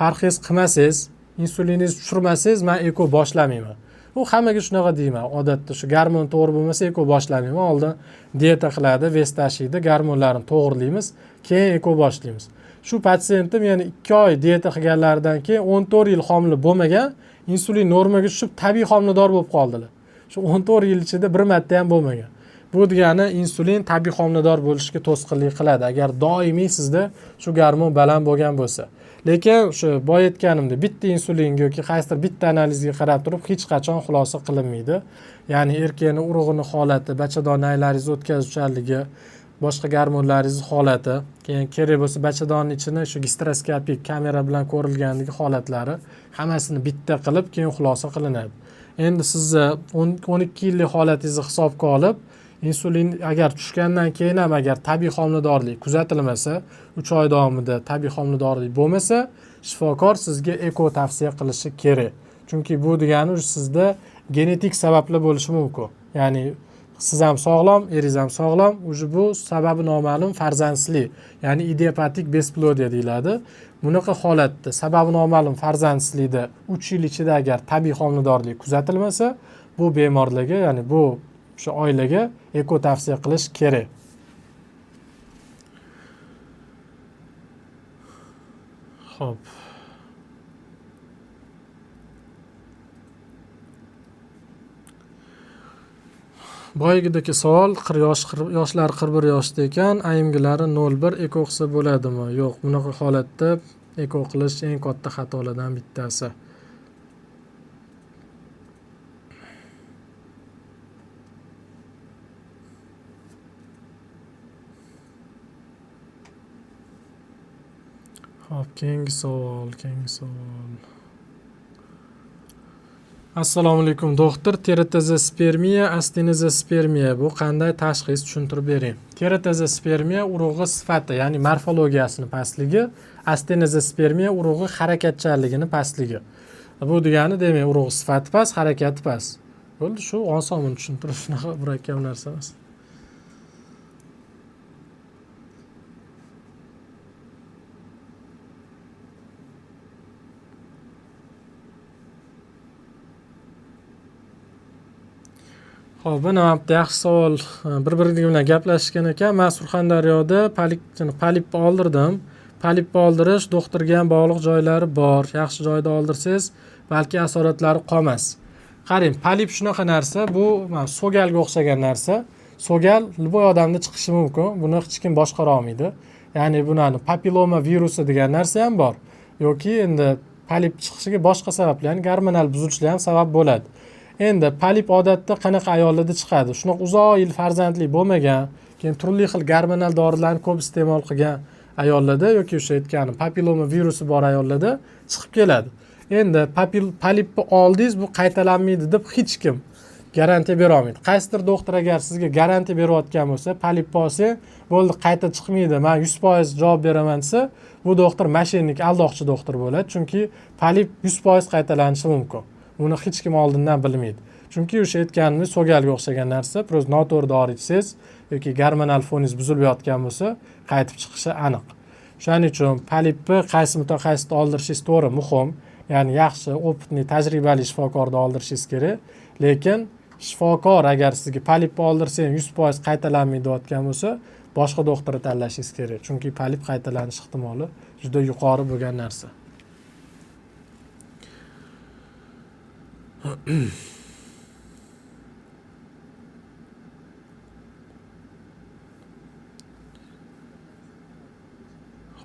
Parhez qilmasangiz, insuliningizni tushirmasangiz, men eko boshlamayman. Bu hammaga shunaqa deyman. Odatda shu gormon to'g'ri bo'lmasa eko boshlamayman. Oldin dieta qiladi, vес tashiydi, gormonlarni to'g'rilaymiz, keyin eko boshlaymiz. Shu patsiyentim yana 2 oy dieta qilganlaridan keyin 14 yil homila bo'lmagan, insulin normaga tushib tabiiy homilador bo'lib qoldilar. Shu 14 yil ichida bir marta ham bo'lmagan. Bu degani insulin tabiiy homilador bo'lishga to'sqinlik qiladi agar doimiy sizda shu gormon baland bo'lgan bo'lsa. Lekin shu boya aytganimdek, bitta insulinga yoki qaysidir bitta analizga qarab turib hech qachon xulosa qilinmaydi. Ya'ni erkakning urug'ini holati, bachadon naylaringiz o'tkazuvchanligi, boshqa gormonlaringiz holati, keyin kerak bo'lsa bachadonning ichini shu gastroskopik kamera bilan ko'rilganligi holatlari hammasini bitta qilib keyin xulosa qilinadi. Endi sizni 12 yillik holatingizni hisobga olib, insulin agar tushgandan keyin ham agar tabiiy homiladorlik kuzatilmasa, 3 oy davomida tabiiy homiladorlik bo'lmasa, shifokor sizga eko tavsiya qilishi kerak. Chunki bu degani sizda genetik sabablar bo'lishi mumkin. Ya'ni siz ham sog'lom, eringiz ham sog'lom, bu sababi noma'lum farzandsizlik, ya'ni idiopatik besplodiyya deyiladi. Bunaqa holatda sababi noma'lum farzandsizlikda 3 yil ichida agar tabiiy homiladorlik kuzatilmasa, bu bemorlarga, ya'ni bu shu oilaga eko tavsiya qilish kerak. Xo'p. Boyagidagi savol, yoshlar 41 yoshda ekan, ayimgilari 01 eko qilsa bo'ladimi? Yo'q, bunaqa holatda eko qilish eng katta xatolardan bittasi. Hop, keyingi savol. Assalomu alaykum doktor. Teratozospermiya, astenozospermiya bu qanday tashxis, tushuntirib bering. Teratozospermiya urug'i sifati, ya'ni morfologiyasini pastligi, astenozospermiya urug'i harakatchanligini pastligi. Bu degani demak, urug'i sifati past, harakati past. Bo'ldi, shu oson tushuntirish, shunaqa murakkab narsa emas. Xo'p, buni yaxshi savol. Bir-biri bilan gaplashgan ekan. Men Surxondaryoda polip oldirdim. Polip oldirish doktorga ham bog'liq joylari bor. Yaxshi joyda oldirsangiz, balki asoratlari qolmas. Qarang, polip shunaqa narsa, bu so'galga o'xshagan narsa. So'gal любой odamda chiqishi mumkin. Buni hech kim boshqara olmaydi. Ya'ni bunani papilloma virusi degan narsa ham bor. Yoki endi polip chiqishiga boshqa sabablar, ya'ni gormonal buzilishlar ham sabab bo'ladi. Endi polip odatda qanaqa ayollarda chiqadi? Shunaqa uzoq yil farzandlik bo'lmagan, keyin turli xil gormonal dorilarni ko'p iste'mol qilgan ayollarda yoki o'sha aytganim papilloma virusi bor ayollarda chiqib keladi. Endi polipni oldingiz, bu qaytalanmaydi deb hech kim garantiya bera olmaydi. Qaysidir doktor agar sizga garantiya berayotgan bo'lsa, polip olsa, bo'ldi, qayta chiqmaydi, men 100% javob beraman desa, bu doktor mashinnik, aldoqchi doktor bo'ladi. Chunki polip 100% qaytalanishi mumkin. Buni hech kim oldindan bilmaydi. Chunki o'sha aytganimiz so'galga o'xshagan narsa, biroz noto'g'ri dori ichsangiz yoki gormonal foningiz buzilayotgan bo'lsa, qaytib chiqishi aniq. Shuning uchun polipni qaysi mutaxassisda oldirishingiz to'g'ri muhim. Ya'ni yaxshi, opitli, tajribali shifokorda oldirishingiz kerak. Lekin shifokor agar sizga polipni oldirsang 100% qaytalanmaydi deyotgan bo'lsa, boshqa doktorni tanlashingiz kerak. Chunki polip qaytalanish ehtimoli juda yuqori bo'lgan narsa.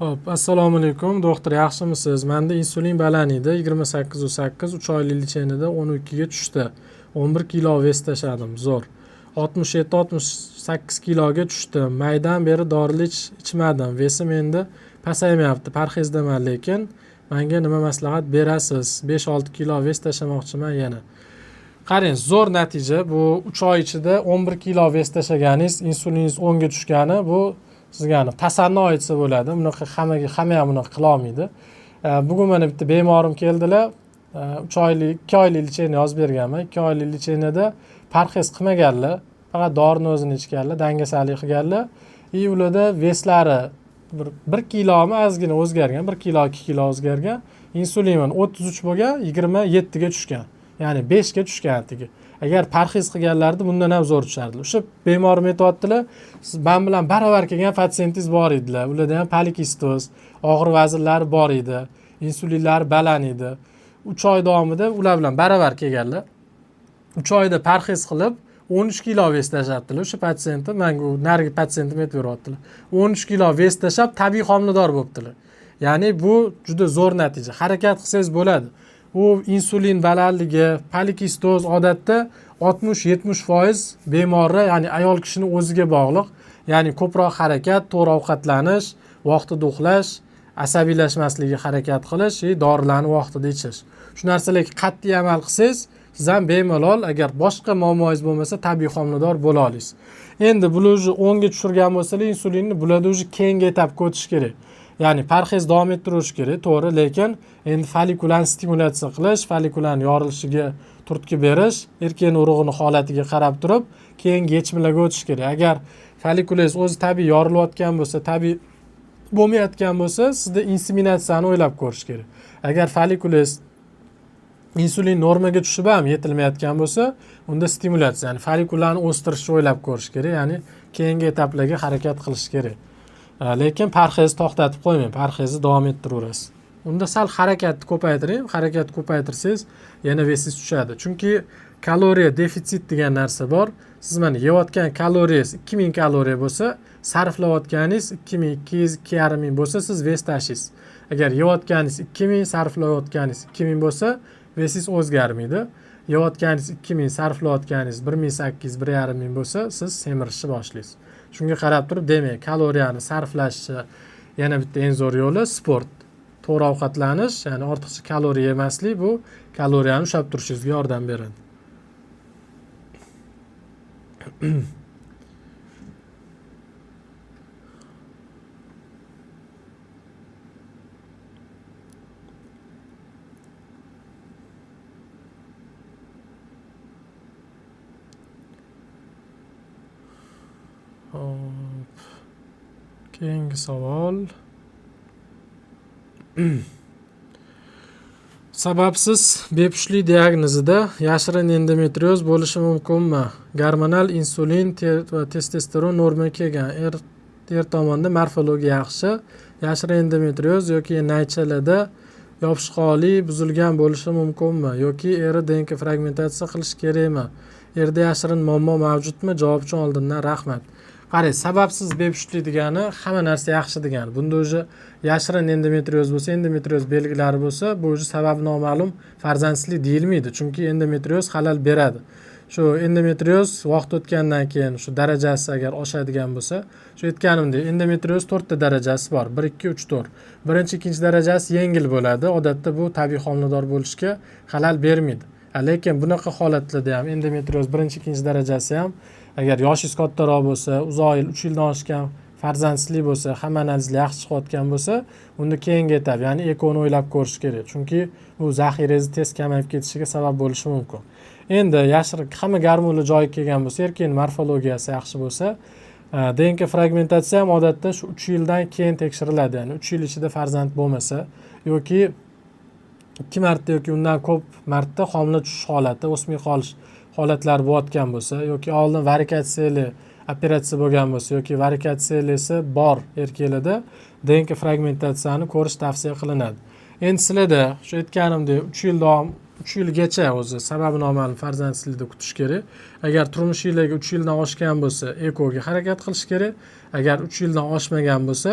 Hop, assalomu alaykum. Doktor, yaxshimisiz? Menda insulin baland edi. 28.8, 3 oylik lichenida 12 ga tushdi. 11 kilo vес tashadim. Zo'r. 67-68 kiloga tushdim. Maydan beri dorilik ichmadim. Vesim endi pasaymayapti. Parhezdaman, lekin menga nima maslahat berasiz? 5-6 kilo vес tashamoqchiman yana. Qarang, zo'r natija. Bu 3 oy ichida 11 kilo vес tashaganingiz, insuliningiz 10 ga tushgani, bu sizga tasanno aytsa bo'ladi. Bunaqa hamma ham bunaqa qila olmaydi. Bugun mana bitta bemorim keldilar. 3 oylik, 2 oylik licheni yozib berganman. 2 oylik lichenida parhez qilmaganlar, faqat dorini o'zini ichganlar, dangasalik qilganlar. Ularda veslari 1 kilomi ozgina o'zgargan, 1 kilo 2 kilo o'zgargan. Insulin 33 bo'lgan, 27 ga tushgan. Ya'ni 5 ga tushgan tigi. Agar parhez qilganlarida bundan ham zo'r tushardi. O'sha bemorim aytayaptilar, siz men bilan barobar kelgan patsientingiz bor edilar. Ularda ham polikistoz, og'ir vaznlari bor edi, insulinlari baland edi. 3 oy davomida ular bilan barobar kelganlar. 3 oyda parhez qilib 13 kilo vес tashabdilar. O'sha patsientim, menga narigi patsientim aytib beryaptilar. 13 kilo vес tashab tabiiy homilador bo'libdilar. Ya'ni bu juda zo'r natija. Harakat qilsangiz bo'ladi. U insulin balandligi, polikistoz odatda 60-70% bemorlar, ya'ni ayol kishini o'ziga bog'liq. Ya'ni ko'proq harakat, to'g'ri ovqatlanish, vaqtida uxlash, asabiylashmaslikka harakat qilish, dorilarni vaqtida ichish. Shu narsalarga qat'iy amal qilsangiz, siz ham bemalol, agar boshqa muammongiz bo'lmasa, tabiiy homilador bo'la olasiz. Endi bular 10 ga tushirgan bo'lsalar, insulinni bularda keyingi etapga o'tish kerak. Ya'ni parhez davom ettirish kerak, to'g'ri, lekin endi folikularni stimulyatsiya qilish, folikularning yorilishiga turtki berish, erkakning urug'ini holatiga qarab turib, keyingi yechimlarga o'tish kerak. Agar folikulangiz o'zi tabiiy yorilayotgan bo'lsa, tabiiy bo'lmayotgan bo'lsa, sizda inseminatsiyani o'ylab ko'rish kerak. Agar folikulangiz insulin normaga tushib ham yetilmayotgan bo'lsa, unda stimulyatsiya, ya'ni folikularni o'stirishni o'ylab ko'rish kerak, ya'ni keyingi etaplarga harakat qilish kerak. Lekin parhezni to'xtatib qo'ymang, parhezni davom ettiraverasiz. Unda sal harakatni ko'paytiring. Harakatni ko'paytirsangiz yana vesingiz tushadi. Chunki kaloriya defitsit degan narsa bor. Siz mana yeyotgan kaloriyangiz 2000 kaloriya bo'lsa, sarflayotganingiz 2200-2500 bo'lsa, siz ves tashiysiz. Agar yeyotganingiz 2000, sarflayotganingiz 2000 bo'lsa, vesingiz o'zgarmaydi. Yeyotganingiz 2000, sarflayotganingiz 1800-1500 bo'lsa, siz semirishni boshlaysiz. Shunga qarab turib, demak, kaloriyani sarflashni yana bitta eng zo'r yo'li sport. To'g'ri ovqatlanish, ya'ni ortiqcha kaloriya yemaslik, bu kaloriyani ushlab turishingizga yordam beradi. Hop. Keyingi savol. Sababsiz bepushtlik diagnozida yashirin endometrioz bo'lishi mumkinmi? Gormonal insulin va testosteron normaga kelgan. Er tomonidan morfologiya yaxshi. Yashirin endometrioz yoki naychalada yopishqonlik buzilgan bo'lishi mumkinmi? Yoki eri DNK fragmentatsiya qilish kerakmi? Erda yashirin muammo mavjudmi? Javob uchun oldindan rahmat. Qarang, sababsiz bepushtlik degani hamma narsa yaxshi degani. Bunda o'zi yashirin endometrioz bo'lsa, endometrioz belgilari bo'lsa, bu o'zi sababi noma'lum farzandsizlik deyilmaydi. Chunki endometrioz xalal beradi. Shu endometrioz vaqt o'tgandan keyin shu darajasi agar oshadigan bo'lsa, shu aytganimdek, endometrioz 4 ta darajasi bor. 1, 2, 3, 4. Birinchi, ikkinchi darajasi yengil bo'ladi. Odatda bu tabiiy homilador bo'lishga xalal bermaydi. Lekin bunaqa holatlarda ham endometrioz birinchi, ikkinchi darajasi ham agar yoshingiz kattaroq bo'lsa, uzoq yil 3 yildan oshgan farzandsizlik bo'lsa, hamma analizlar yaxshi chiqayotgan bo'lsa, unda keyingi etap, ya'ni ekoni o'ylab ko'rish kerak. Chunki bu zaxirangiz tez kamayib ketishiga sabab bo'lishi mumkin. Endi yashirin hamma gormonlar joyiga kelgan bo'lsa, erkakning morfologiyasi yaxshi bo'lsa, DNK fragmentatsiya ham odatda shu 3 yildan keyin tekshiriladi. Ya'ni 3 yil ichida farzand bo'lmasa yoki 2 marta yoki undan ko'p marta homila tushish holati, o'smay qolish holatlari bo'layotgan bo'lsa yoki oldin varikatsiyali operatsiya bo'lgan bo'lsa yoki varikatsiyalisi bor erkaklarda DNK fragmentatsiyani ko'rish tavsiya qilinadi. Endi sizlarda shu aytganimdek 3 yilgacha o'zi sababi noma'lum farzandsizlikda kutish kerak. Agar turmushingizdagi 3 yildan oshgan bo'lsa, ekoga harakat qilish kerak. Agar 3 yildan oshmagan bo'lsa,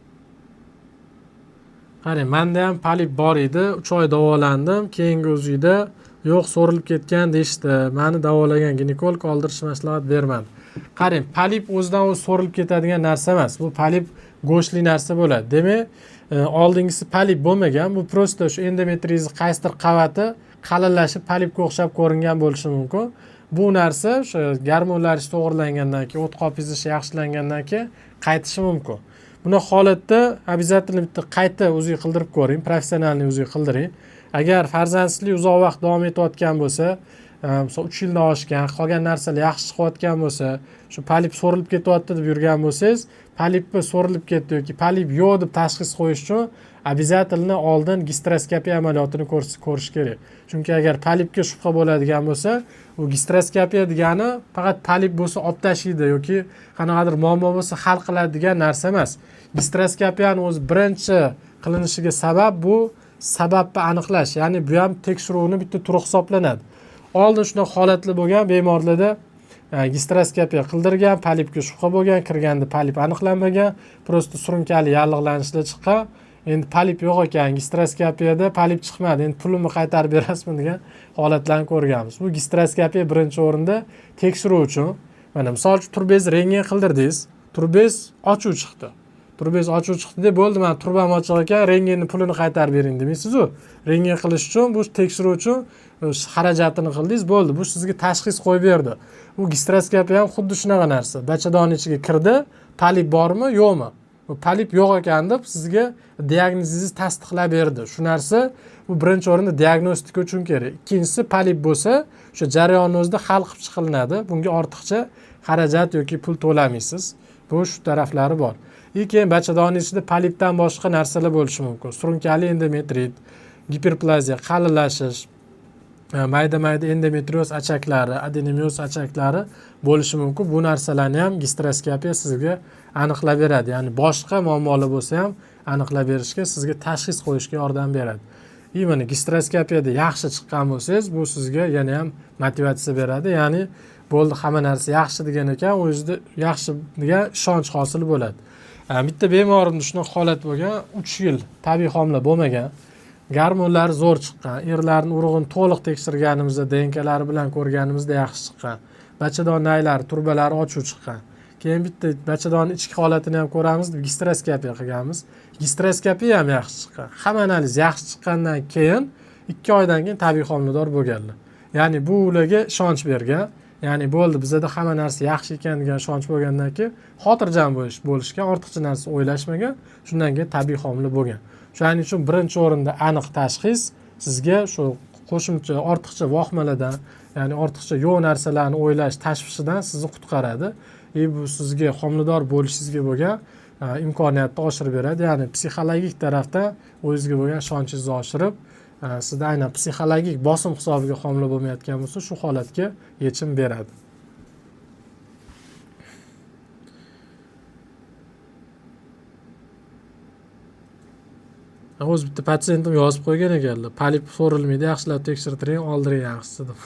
Qarang, menda ham polip bor edi. 3 oy davolandim. Keyingi o'zida yo'q, so'rilib ketgan deyishdi. Meni davolagan ginekolog oldirish maslahat bermadi. Qarang, polip o'zidan o'zi so'rilib ketadigan narsa emas. Bu polip go'shtli narsa bo'ladi. Demak, oldingisi polip bo'lmagan. Bu prosta shu endometriozni qaysidir qavati qalinlashib polipga o'xshab ko'ringan bo'lishi mumkin. Bu narsa o'sha gormonlar to'g'rilangandan keyin, o't qopizish yaxshilangandan keyin qaytishi mumkin. Buni holatda обязательно bitta qayta o'zingiz qildirib ko'ring, professionalni o'zingiz qildiring. Agar farzandsizlik uzoq vaqt davom etayotgan bo'lsa, misol 3 yildan oshgan, qolgan narsalar yaxshi chiqayotgan bo'lsa, shu polip so'rilib ketyapti deb yurgan bo'lsangiz, polipni so'rilib ketdi yoki polip yo'q deb tashxis qo'yish uchun обязательно oldin gistroskopiya amaliyotini ko'rish kerak. Chunki agar polipga shubha bo'ladigan bo'lsa, u gistroskopiya degani faqat polip bo'lsa olib tashlaydi yoki qanaqadir muammo bo'lsa hal qiladi degan narsa emas. Gistroskopiyani o'zi birinchi qilinishiga sabab bu sababni aniqlash, ya'ni bu ham tekshiruvni bitta turi hisoblanadi. Oldin shunaqa holatli bo'lgan bemorlarda gistroskopiya qildirgan, polipga shubha bo'lgan, kirganda polip aniqlanmagan, prosta surunkali yallig'lanishlar chiqqan. Endi polip yo'q ekan, gistroskopiyada polip chiqmadi, endi pulimni qaytarib berasizmi degan holatlarni ko'rganmiz. Bu gistroskopiya birinchi o'rinda tekshiruv uchun. Mana misol uchun turbangiz rentgen qildirdingiz, turbangiz ochuv chiqdi. Turbangiz ochuv chiqdi deb bo'ldi, men turbam ochiq ekan, rentgenning pulini qaytarib bering demaysiz-ku. Rentgen qilish uchun, bu tekshiruv uchun xarajatini qildingiz, bo'ldi. Bu sizga tashxis qo'yib berdi. Bu gistroskopiya ham xuddi shunaqa narsa. Bachadonning ichiga kirdi, polip bormi, yo'qmi? Bu polip yo'q ekan deb sizga diagnozingizni tasdiqlab berdi. Shu narsa bu birinchi o'rinda diagnostika uchun kerak. Ikkinchisi, polip bo'lsa, o'sha jarayonni o'zida hal qilib chiqilinadi. Bunga ortiqcha xarajat yoki pul to'lamaysiz. Bu shu taraflari bor. Keyin bachadonning ichida polipdan boshqa narsalar bo'lishi mumkin. Surunkali endometrit, giperplaziya, qalinlashish, mayda-mayda endometrioz achaklari, adenomioz achaklari bo'lishi mumkin. Bu narsalarni ham gistroskopiya sizga aniqlab beradi. Ya'ni boshqa muammolar bo'lsa ham aniqlab berishga, sizga tashxis qo'yishga yordam beradi. Mana gistroskopiyada yaxshi chiqqan bo'lsangiz, bu sizga yana ham motivatsiya beradi. Ya'ni bo'ldi, hamma narsa yaxshi degan ekan, o'zida yaxshi degan ishonch hosil bo'ladi. Bitta bemorimda shunaqa holat bo'lgan, 3 yil tabiiy homila bo'lmagan. Gormonlari zo'r chiqqan. Erlarning urug'ini to'liq tekshirganimizda, DNKlari bilan ko'rganimizda yaxshi chiqqan. Bachadon naylari, turbalari ochuv chiqqan. Keyin bitta bachadonning ichki holatini ham ko'ramiz deb gistroskopiya qilganmiz. Gistroskopiya ham yaxshi chiqqan. Hamma analiz yaxshi chiqqandan keyin 2 oydan keyin tabiiy homilador bo'lganlar. Ya'ni bu ularga ishonch bergan. Ya'ni bo'ldi, bizda hamma narsa yaxshi ekan degan ishonch bo'lgandan keyin xotirjam bo'lishgan, ortiqcha narsa o'ylashmagan, shundan keyin tabiiy homila bo'lgan. Shuning uchun birinchi o'rinda aniq tashxis sizga shu qo'shimcha ortiqcha vohmalardan, ya'ni ortiqcha yo'q narsalarni o'ylash tashvishidan sizni qutqaradi. Bu sizga homilador bo'lishingizga bo'lgan imkoniyatni oshirib beradi. Ya'ni psixologik tarafdan o'zingizga bo'lgan ishonchingizni oshirib, sizda aynan psixologik bosim hisobiga homila bo'lmayotgan bo'lsa, shu holatga yechim beradi. O'z bitta patsiyentim yozib qo'ygan ekanlar. Polip so'rilmaydi, yaxshilab tekshirtiring, oldiring yaxshisi deb.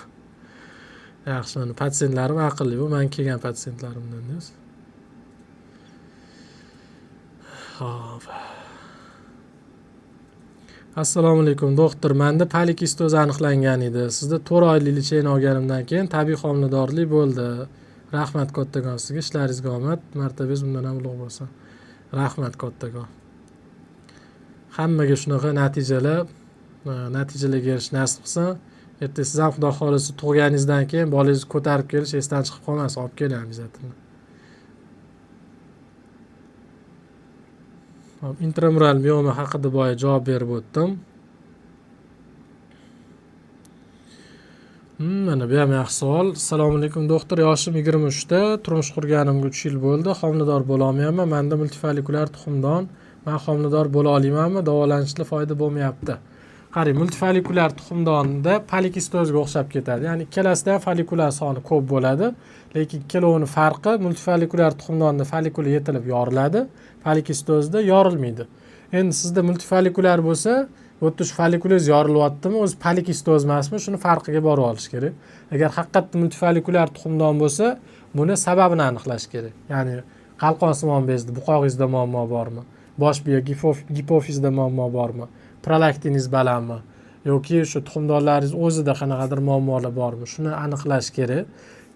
Yaxshi, mana patsiyentlarim aqlli, bu men kelgan patsiyentlarimdan deysiz. Xo'p. Assalomu alaykum doktor. Menda polikistoz aniqlangan edi. Sizda 4 oylik lecheniya olganimdan keyin tabiiy homiladorlik bo'ldi. Rahmat kattagon sizga, ishlaringizga omad, martabangiz bundan ham ulug' bo'lsin. Rahmat kattagon. Hammaga shunaqa natijalarga erish nasib qilsin. Ertaga siz ham xudo xolisa tug'ganingizdan keyin bolangizni ko'tarib kelish esdan chiqib qolmasin, olib keling обязательно. Intramural mioma haqida boya javob berib o'tdim. Mana bu ham yaxshi savol. Assalomu alaykum doktor, yoshim 23 da, turmush qurganimga 3 yil bo'ldi, homilador bo'la olmayapman. Menda multifolikulyar tuxumdon. Men homilador bo'la olamanmi? Davolanishda foyda bo'lmayapti. Qarang, multifolikulyar tuxumdonda polikistozga o'xshab ketadi. Ya'ni ikkalasida ham folikulyar soni ko'p bo'ladi, lekin ikkalovini farqi multifolikulyar tuxumdonda folikul yetilib yoriladi, polikistozda yorilmaydi. Endi sizda multifolikulyar bo'lsa, o'tda shu folikulingiz yorilyaptimi, o'zi polikistoz emasmi, shuni farqiga borib olish kerak. Agar haqiqatda multifolikulyar tuxumdon bo'lsa, buni sababini aniqlash kerak. Ya'ni qalqonsimon bezda, buqog'ingizda muammo bormi bosh miya gipofizda muammo bormi, prolaktiningiz balandmi yoki shu tuxumdonlaringiz o'zida qanaqadir muammolar bormi, shuni aniqlash kerak.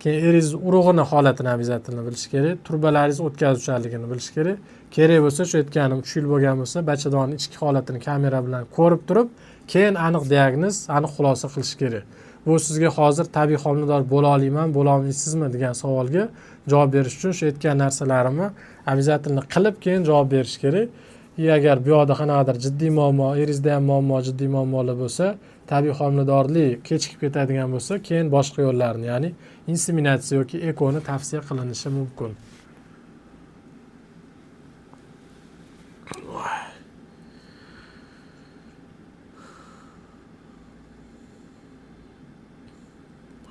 Keyin eringiz urug'ini holatini обязательно bilish kerak, turbalaringiz o'tkazuvchanligini bilish kerak. Kerak bo'lsa, shu aytganim 3 yil bo'lgan bo'lsa, bachadonning ichki holatini kamera bilan ko'rib turib, keyin aniq diagnoz, aniq xulosa qilish kerak. Bu sizga hozir tabiiy homilador bo'la olmayman, bo'la olmaysizmi degan savolga javob berish uchun shu aytgan narsalarimni обязательно qilib keyin javob berish kerak. Agar bu yoqda qanaqadir jiddiy muammo, eringizda ham muammo, jiddiy muammolar bo'lsa, tabiiy homiladorlik kechikib ketadigan bo'lsa, keyin boshqa yo'llarni, ya'ni inseminatsiya yoki ekoni tavsiya qilinishi mumkin.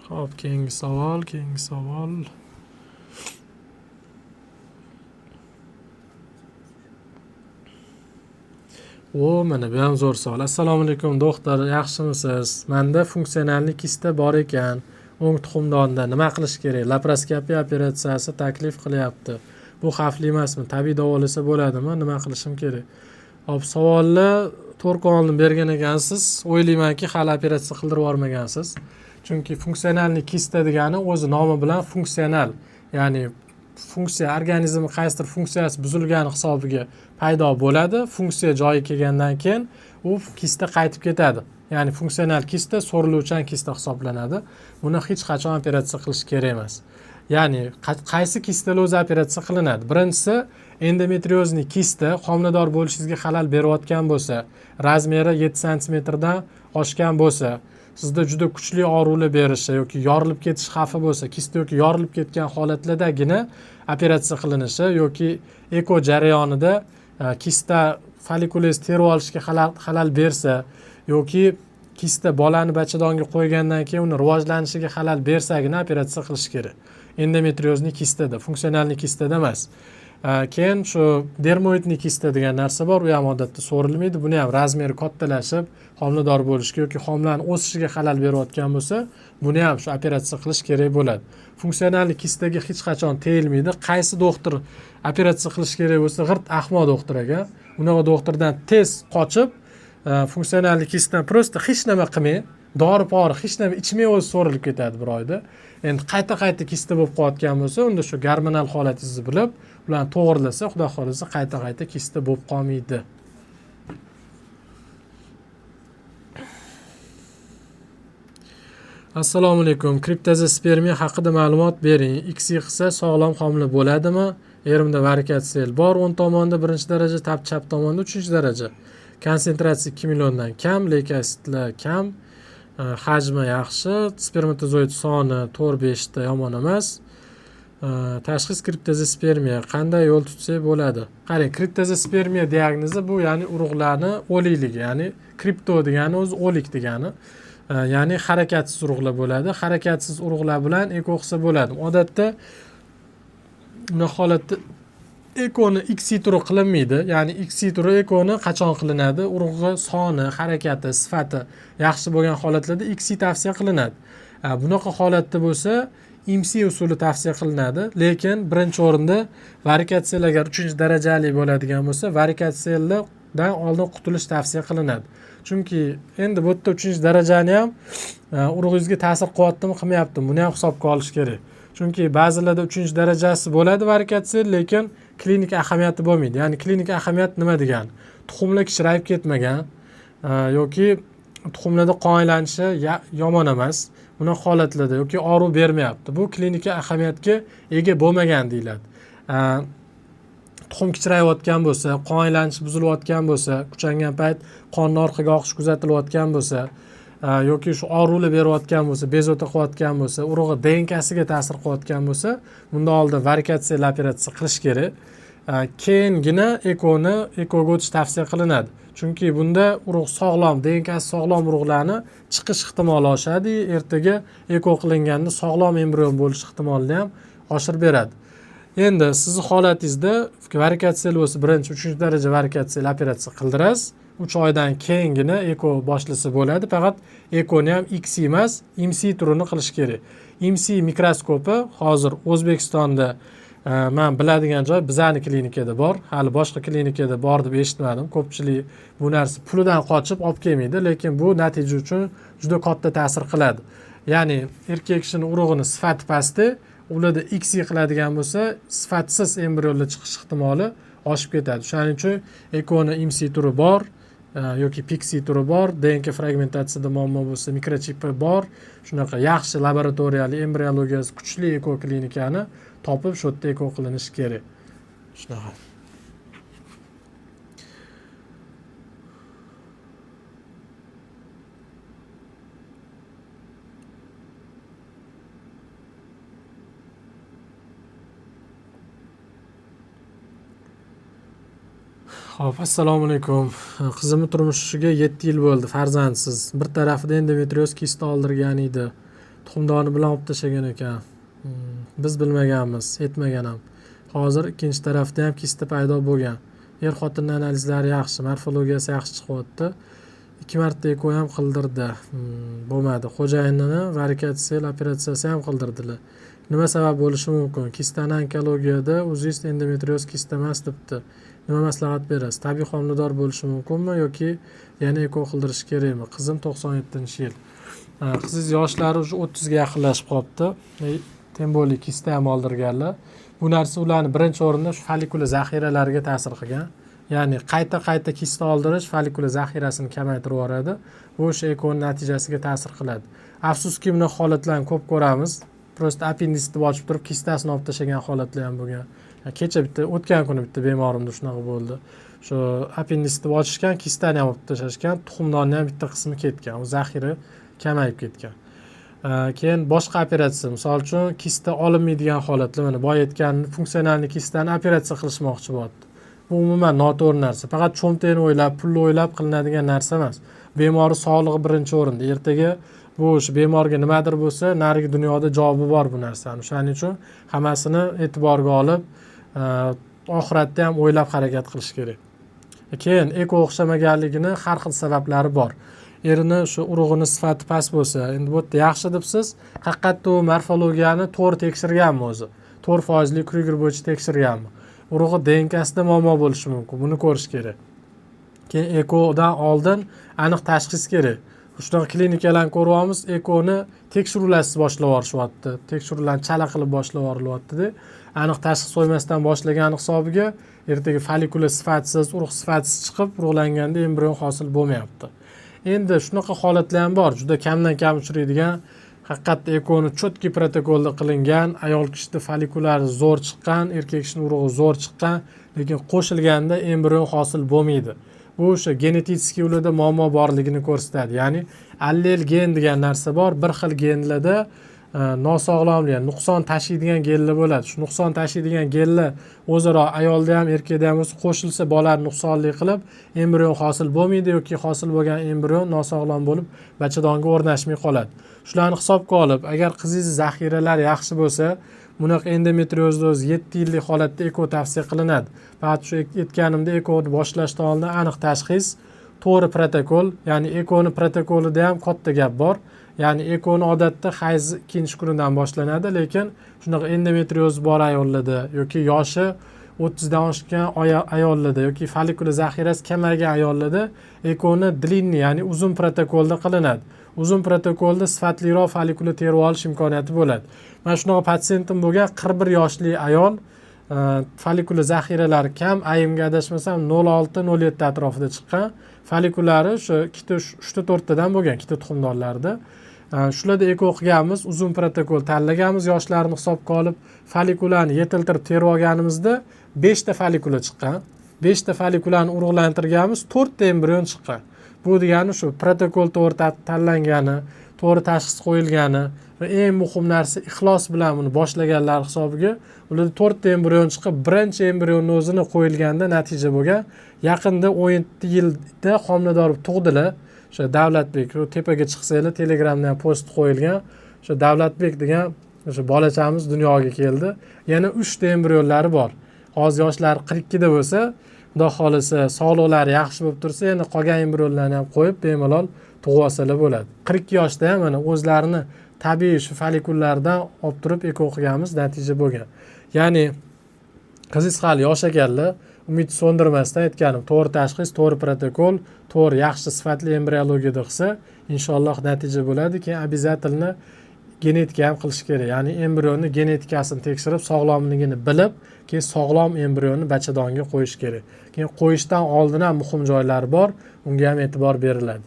Xo'p, keyingi savol. Mana bu ham zo'r savol. Assalomu alaykum doktor, yaxshimisiz? Menda funksionalniy kista bor ekan. O'ng tuxumdonda nima qilish kerak? Laparoskopiya operatsiyasi taklif qilyapti. Bu xavfli emasmi? Tabiiy davolasa bo'ladimi? Nima qilishim kerak? Hop, savolni to'g'ri qonun bergan ekansiz. O'ylaymanki, hali operatsiya qildirib yormagansiz. Chunki funksionalniy kista degani o'zi nomi bilan funksional, ya'ni funksiya, organizmning qaysidir funksiyasi buzilgani hisobiga paydo bo'ladi. Funksiya joyiga kelgandan keyin u kista qaytib ketadi. Ya'ni funksional kista so'riluvchan kista hisoblanadi. Buni hech qachon operatsiya qilish kerak emas. Ya'ni qaysi kistalar o'zi operatsiya qilinadi? Birinchisi, endometriozniy kista homilador bo'lishingizga xalal berayotgan bo'lsa, razmeri 7 sm dan oshgan bo'lsa, sizda juda kuchli og'riqlar berishi yoki yorilib ketish xavfi bo'lsa, kista yoki yorilib ketgan holatlardagina operatsiya qilinishi yoki eko jarayonida kista folikulingiz terib olishga xalal bersa yoki kista bolani bachadonga qo'ygandan keyin uni rivojlanishiga xalal bersagina operatsiya qilish kerak. Endometriozniy kistada, funksionalniy kistada emas. Keyin shu dermoidniy kista degan narsa bor, u ham odatda so'rilmaydi. Buni ham razmeri kattalashib, homilador bo'lishga yoki homilaning o'sishiga xalal berayotgan bo'lsa, buni ham shu operatsiya qilish kerak bo'ladi. Funksionalniy kistaga hech qachon tegilmaydi. Qaysi doktor operatsiya qilish kerak bo'lsa, g'irt ahmoq doktor aka. Unaqa doktordan tez qochib, funksionalniy kistadan prosta hech nima qilmay, dori-pori hech nima ichmay o'zi so'rilib ketadi bir oyda. Endi qayta kista bo'lib qolayotgan bo'lsa, unda shu gormonal holatingizni bilib, ularni to'g'rilasa, xudo xolisa qayta kista bo'lib qolmaydi. Assalomu alaykum. Kriptozospermiya haqida ma'lumot bering. XY qilsa sog'lom homila bo'ladimi? Erimda varikatsiyel bor, o'ng tomonda 1-daraja, chap tomonda 3-daraja. Konsentratsiya 2 milliondan kam, leykosidlar kam, hajmi yaxshi, spermatozoid soni 4-5 ta yomon emas. Tashxis kriptozospermiya, qanday yo'l tutsak bo'ladi? Qarang, kriptozospermiya diagnozi bu ya'ni urug'larni o'likligi, ya'ni kripto degani o'zi o'lik degani. Ya'ni harakatsiz urug'lar bo'ladi. Harakatsiz urug'lar bilan eko qilsa bo'ladi. Odatda bu holatda ekoni XY turi qilinmaydi. Ya'ni XY turi ekoni qachon qilinadi? Urug'i soni, harakati, sifati yaxshi bo'lgan holatlarda XY tavsiya qilinadi. Bunaqa holatda bo'lsa, IMSI usuli tavsiya qilinadi, lekin birinchi o'rinda varikatsiyalar agar 3-darajali bo'ladigan bo'lsa, varikatsiyalardan oldin qutulish tavsiya qilinadi. Chunki endi bu yerda 3-darajani ham urug'ingizga ta'sir qilyaptimi, qilmayaptimi, buni ham hisobga olish kerak. Chunki ba'zilarda 3-darajasi bo'ladi varikatsiya, lekin klinik ahamiyati bo'lmaydi. Ya'ni klinik ahamiyat nima degani? Tuxumlar kichrayib ketmagan yoki tuxumlarda qon aylanishi yomon emas. Buni holatlarda yoki og'riq bermayapti. Bu klinika ahamiyatga ega bo'lmagan deyiladi. Tuxum kichrayotgan bo'lsa, qon aylanishi buzilayotgan bo'lsa, kuchangan payt qonni orqaga oqish kuzatilayotgan bo'lsa, yoki shu og'riqlar berayotgan bo'lsa, bezovta qilayotgan bo'lsa, urug'i DNKsiga ta'sir qilayotgan bo'lsa, bunda oldin varikatsiya operatsiya qilish kerak. Keyingina ekoga o'tish tavsiya qilinadi. Chunki bunda urug' sog'lom, DNKsi sog'lom urug'larni chiqish ehtimoli oshadi, ertaga eko qilinganda sog'lom embrion bo'lish ehtimolini ham oshirib beradi. Endi sizning holatingizda varikatsiya bo'lsa, birinchi 3-daraja varikatsiya operatsiya qildirasiz. 3 oydan keyingina eko boshlasa bo'ladi. Faqat ekoni ham XY emas, IMSI turini qilish kerak. IMSI mikroskopi hozir O'zbekistonda Men biladigan joy bizani klinikada bor. Hali boshqa klinikada bor deb eshitmadim. Ko'pchilik bu narsa pulidan qochib olib kelmaydi, lekin bu natija uchun juda katta ta'sir qiladi. Ya'ni erkak kishining urug'ini sifati pasti, ularda X qiladigan bo'lsa, sifatsiz embrionlar chiqish ehtimoli oshib ketadi. Shuning uchun ekoni IMSI turi bor yoki PIXI turi bor, DNK fragmentatsiyada muammo bo'lsa, mikrochipi bor. Shunaqa yaxshi laboratoriyali embriologiyasi kuchli eko klinikani topib shu yerda eko qilinishi kerak. Shunaqa. Xo'p, assalomu alaykum. Qizimni turmushiga 7 yil bo'ldi, farzandsiz. Bir tarafida endometrioz kista oldirgan edi. Tuxumdoni bilan olib tashlagan ekan. Biz bilmaganmiz, yetmagan ham. Hozir ikkinchi tarafda ham kista paydo bo'lgan. Er-xotinning analizlari yaxshi, morfologiyasi yaxshi chiqyapti. 2 marta eko ham qildirdi. Bo'lmadi. Xo'jayinini varikatsiyal operatsiyasi ham qildirdilar. Nima sabab bo'lishi mumkin? Kistani onkologiyada uzist endometrioz kista emas debdi. Nima maslahat berasiz? Tabiiy homilador bo'lishi mumkinmi yoki yana eko qildirish kerakmi? Qizim 97-yil. Qizingiz yoshlari 30 ga yaqinlashib qolibdi. Tem bo'li kista ham oldirganlar. Bu narsa ularni birinchi o'rinda shu follikula zaxiralariga ta'sir qilgan. Ya'ni qayta kista oldirish follikula zaxirasini kamaytirib yuboradi. Bu o'sha ekoning natijasiga ta'sir qiladi. Afsuski buni holatlarni ko'p ko'ramiz. Prosta appendisitni ochib turib kistasini olib tashlagan holatlar ham bo'lgan. Kecha o'tgan kuni bitta bemorimda shunaqa bo'ldi. Shu appendisitni ochishgan, kistani ham olib tashlashgan, tuxumdonni ham bitta qismi ketgan. U zaxira kamayib ketgan. Keyin boshqa operatsiya, misol uchun kista olinmaydigan holatlar, mana boya aytgan funksionalni kistani operatsiya qilishmoqchi bo'ldi. Bu umuman noto'g'ri narsa. Faqat cho'mtani o'ylab, pulni o'ylab qilinadigan narsa emas. Bemor sog'lig'i birinchi o'rinda. Ertaga bu o'sha bemorga nimadir bo'lsa, narigi dunyoda javobi bor bu narsani. Shuning uchun hammasini e'tiborga olib, oxiratda ham o'ylab harakat qilish kerak. Keyin eko o'xshamaganligini har xil sabablari bor. Erini shu urug'ini sifati past bo'lsa, endi bu yerda yaxshi debsiz, haqiqatda u morfologiyani to'g'ri tekshirganmi o'zi? 4% Kruger bo'yicha tekshirganmi? Urug'i DNKsida muammo bo'lishi mumkin. Buni ko'rish kerak. Keyin ekodan oldin aniq tashxis kerak. Shunaqa klinikalarni ko'ryapmiz, ekoni tekshiruvlarsiz boshlab yuborishyapti. Tekshiruvlarni chala qilib boshlab yuborilyapti-da. Aniq tashxis qo'ymasdan boshlagan hisobiga ertaga follikula sifatsiz, urug' sifatsiz chiqib, urug'langanda embrion hosil bo'lmayapti. Endi shunaqa holatlar ham bor, juda kamdan kam uchraydigan, haqiqatda ekoni cho'tki protokolda qilingan, ayol kishida follikulari zo'r chiqqan, erkak kishining urug'i zo'r chiqqan, lekin qo'shilganda embrion hosil bo'lmaydi. Bu o'sha genetik yo'lida muammo borligini ko'rsatadi. Ya'ni allel gen degan narsa bor, bir xil genlarda nosog'lomlik, nuqson tashiydigan genlar bo'ladi. Shu nuqson tashiydigan genlar o'zaro ayolda ham, erkakda ham qo'shilsa bolani nuqsonli qilib, embrion hosil bo'lmaydi yoki hosil bo'lgan embrion nosog'lom bo'lib, bachadonga o'rnashmay qoladi. Shularni hisobga olib, agar qizingiz zaxiralari yaxshi bo'lsa, bunaqa endometriozda o'zi 7 yillik holatda eko tavsiya qilinadi. Faqat shu aytganimda ekoni boshlashdan oldin aniq tashxis, to'g'ri protokol, ya'ni ekoni protokolida ham katta gap bor. Ya'ni ekoni odatda hayz 2-kunidan boshlanadi, lekin shunaqa endometrioz bor ayollarda yoki yoshi 30 dan oshgan ayollarda yoki follikula zaxirasi kamaygan ayollarda ekoni длинный, ya'ni uzun protokolda qilinadi. Uzun protokolda sifatliroq follikula terib olish imkoniyati bo'ladi. Mana shunaqa patsiyentim bo'lgan 41 yoshli ayol, follikula zaxiralari kam, ayimga adashmasam 06-07 atrofida chiqqan. Follikulari shu 3-4 tadan bo'lgan, 2 tuxumdonlarda. Shularda eko qilganmiz, uzun protokol tanlaganmiz, yoshlarini hisobga olib, follikulani yetiltirib terib olganimizda 5 ta follikula chiqqan. 5 ta follikulani urug'lantirganmiz, 4 ta embrion chiqqan. Bu degani shu protokol to'g'ri tanlangani, to'g'ri tashxis qo'yilgani va eng muhim narsa ixlos bilan buni boshlaganlar hisobiga ularda 4 ta embrion chiqib, birinchi embrionning o'zini qo'yilganda natija bo'lgan. Yaqinda 17 yilda homilador tug'dilar. O'sha Davlatbek, tepaga chiqsanglar Telegramdan post qo'yilgan. O'sha Davlatbek degan o'sha bolachamiz dunyoga keldi. Yana 3 ta embrionlari bor. Hozir yoshlari 42 da bo'lsa, Xudo xolasa sog'liqlari yaxshi bo'lib tursa, endi qolgan embrionlarni ham qo'yib bemalol tug'ib olsalar bo'ladi. 42 yoshda ham mana o'zlarini tabiiy shu follikullardan olib turib eko qilganmiz, natija bo'lgan. Ya'ni Qizingiz hali yosh ekanlar. Umid so'ndirmasdan aytganim, to'g'ri tashxis, to'g'ri protokol, to'g'ri yaxshi sifatli embriologiyada qilsa, inshaalloh natija bo'ladi. Keyin обязательно genetika ham qilish kerak. Ya'ni embrionni genetikasini tekshirib, sog'lomligini bilib, keyin sog'lom embrionni bachadonga qo'yish kerak. Keyin qo'yishdan oldin ham muhim joylari bor, unga ham e'tibor beriladi.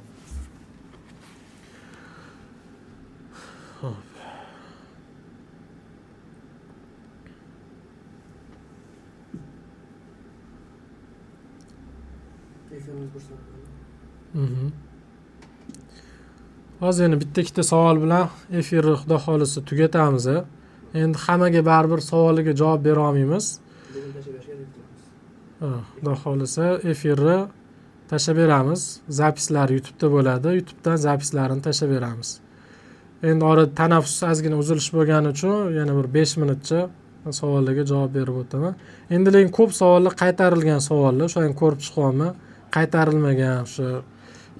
Hozir yana bitta ikkita savol bilan efirni xudo xolisa tugatamiz. Endi hammaga baribir savoliga javob bera olmaymiz. Xudo xolisa efirni tashlab beramiz. Zapislar YouTube'da bo'ladi. YouTube'dan zapislarini tashlab beramiz. Endi orada tanaffus ozgina uzilish bo'lgani uchun yana bir 5 minutcha savollarga javob berib o'taman. Endi lekin ko'p savollar qaytarilgan savollar, o'shani ko'rib chiqyapman. Qaytarilmagan, o'sha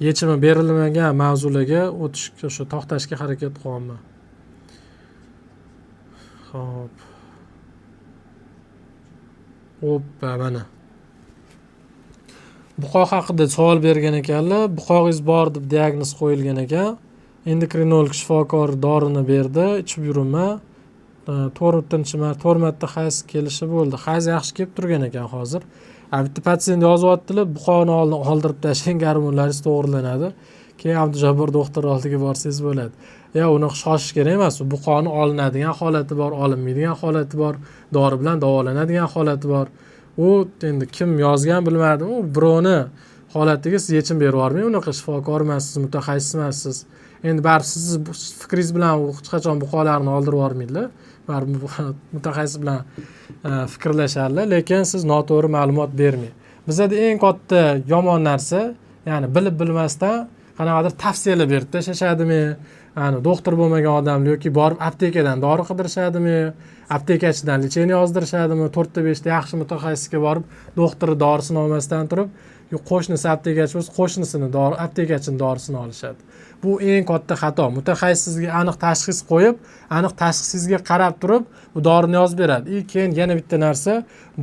yechimi berilmagan mavzularga o'tishga, o'sha to'xtashga harakat qilyapman. Xo'p. Hoppa, mana. Buqoq haqida savol bergan ekanlar. Buqog'ingiz bor deb diagnoz qo'yilgan ekan. Endokrinolog shifokor dorini berdi, ichib yuribman. 4 marta hayz kelishi bo'ldi. Hayz yaxshi kelib turgan ekan hozir. Bitta patsient yozyaptilar, buqoqni oldirib tashlang, gormonlaringiz to'g'rilanadi. Keyin Abdujabbor doktor oldiga borsangiz bo'ladi. Uni shoshish kerak emas. Buqoqni olinadigan holati bor, olinmaydigan holati bor, dori bilan davolanadigan holati bor. U endi kim yozgan bilmadim, u birovni holatiga siz yechim berib yubormang. Unaqa shifokor emassiz, mutaxassis emassiz. Endi baribir siz fikringiz bilan hech qachon buqoqlarni oldirib yubormaydilar. Baribir mutaxassis bilan fikrlashadilar, lekin siz noto'g'ri ma'lumot bermang. Bizda eng katta yomon narsa, ya'ni bilib bilmasdan qanaqadir tavsiyalar berib tashashadimi? Doktor bo'lmagan odamlar yoki borib aptekadan dori qidirishadimi? Aptekachidan lecheniya yozdirishadimi? 4 ta 5 ta yaxshi mutaxassisga borib, doktori dorisini olmasdan turib, qo'shnisi aptekachi bo'lsa, qo'shnisini aptekachini dorisini olishadi. Bu eng katta xato. Mutaxassisga aniq tashxis qo'yib, aniq tashxisingizga qarab turib, bu dorini yozib beradi. Keyin yana bitta narsa,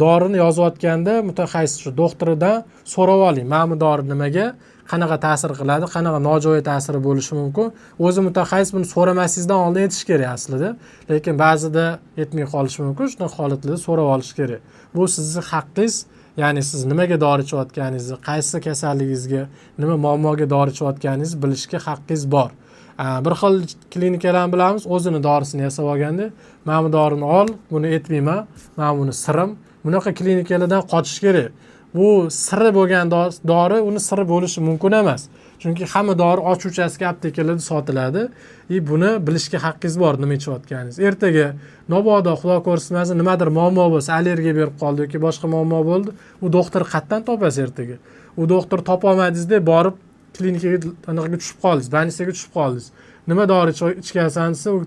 dorini yozayotganda mutaxassis shu doktoridan so'rab oling, mana bu dori nimaga, qanaqa ta'sir qiladi, qanaqa nojo'ya ta'siri bo'lishi mumkin. O'zi mutaxassis buni so'ramasingizdan oldin aytish kerak aslida, lekin ba'zida yetmay qolishi mumkin. Shunday holatlarda so'rab olish kerak. Bu sizning haqqingiz. Ya'ni siz nimaga dori ichayotganingizni, qaysi kasalligingizga, nima muammoga dori ichayotganingizni bilishga haqqingiz bor. Bir xil klinikalarni bilamiz, o'zini dorisini yasab olganda, "Men bu dorini ol, buni etmayman, men buni sirim." Bunaqa klinikalardan qochish kerak. Bu siri bo'lgan dori, uni siri bo'lishi mumkin emas. Chunki hamma dori ochuvchasiga aptekalarda sotiladi. Buni bilishga haqqingiz bor, nima ichayotganingiz. Ertaga mabodo Xudo ko'rsatmasin nimadir muammo bo'lsa, allergiya berib qoldi yoki boshqa muammo bo'ldi, u doktor qayerdan topasiz ertaga? U doktor topa olmadingizda borib klinikaga anaqa tushib qoldingiz, больницаga tushib qoldingiz. Nima dori ichgansiz, u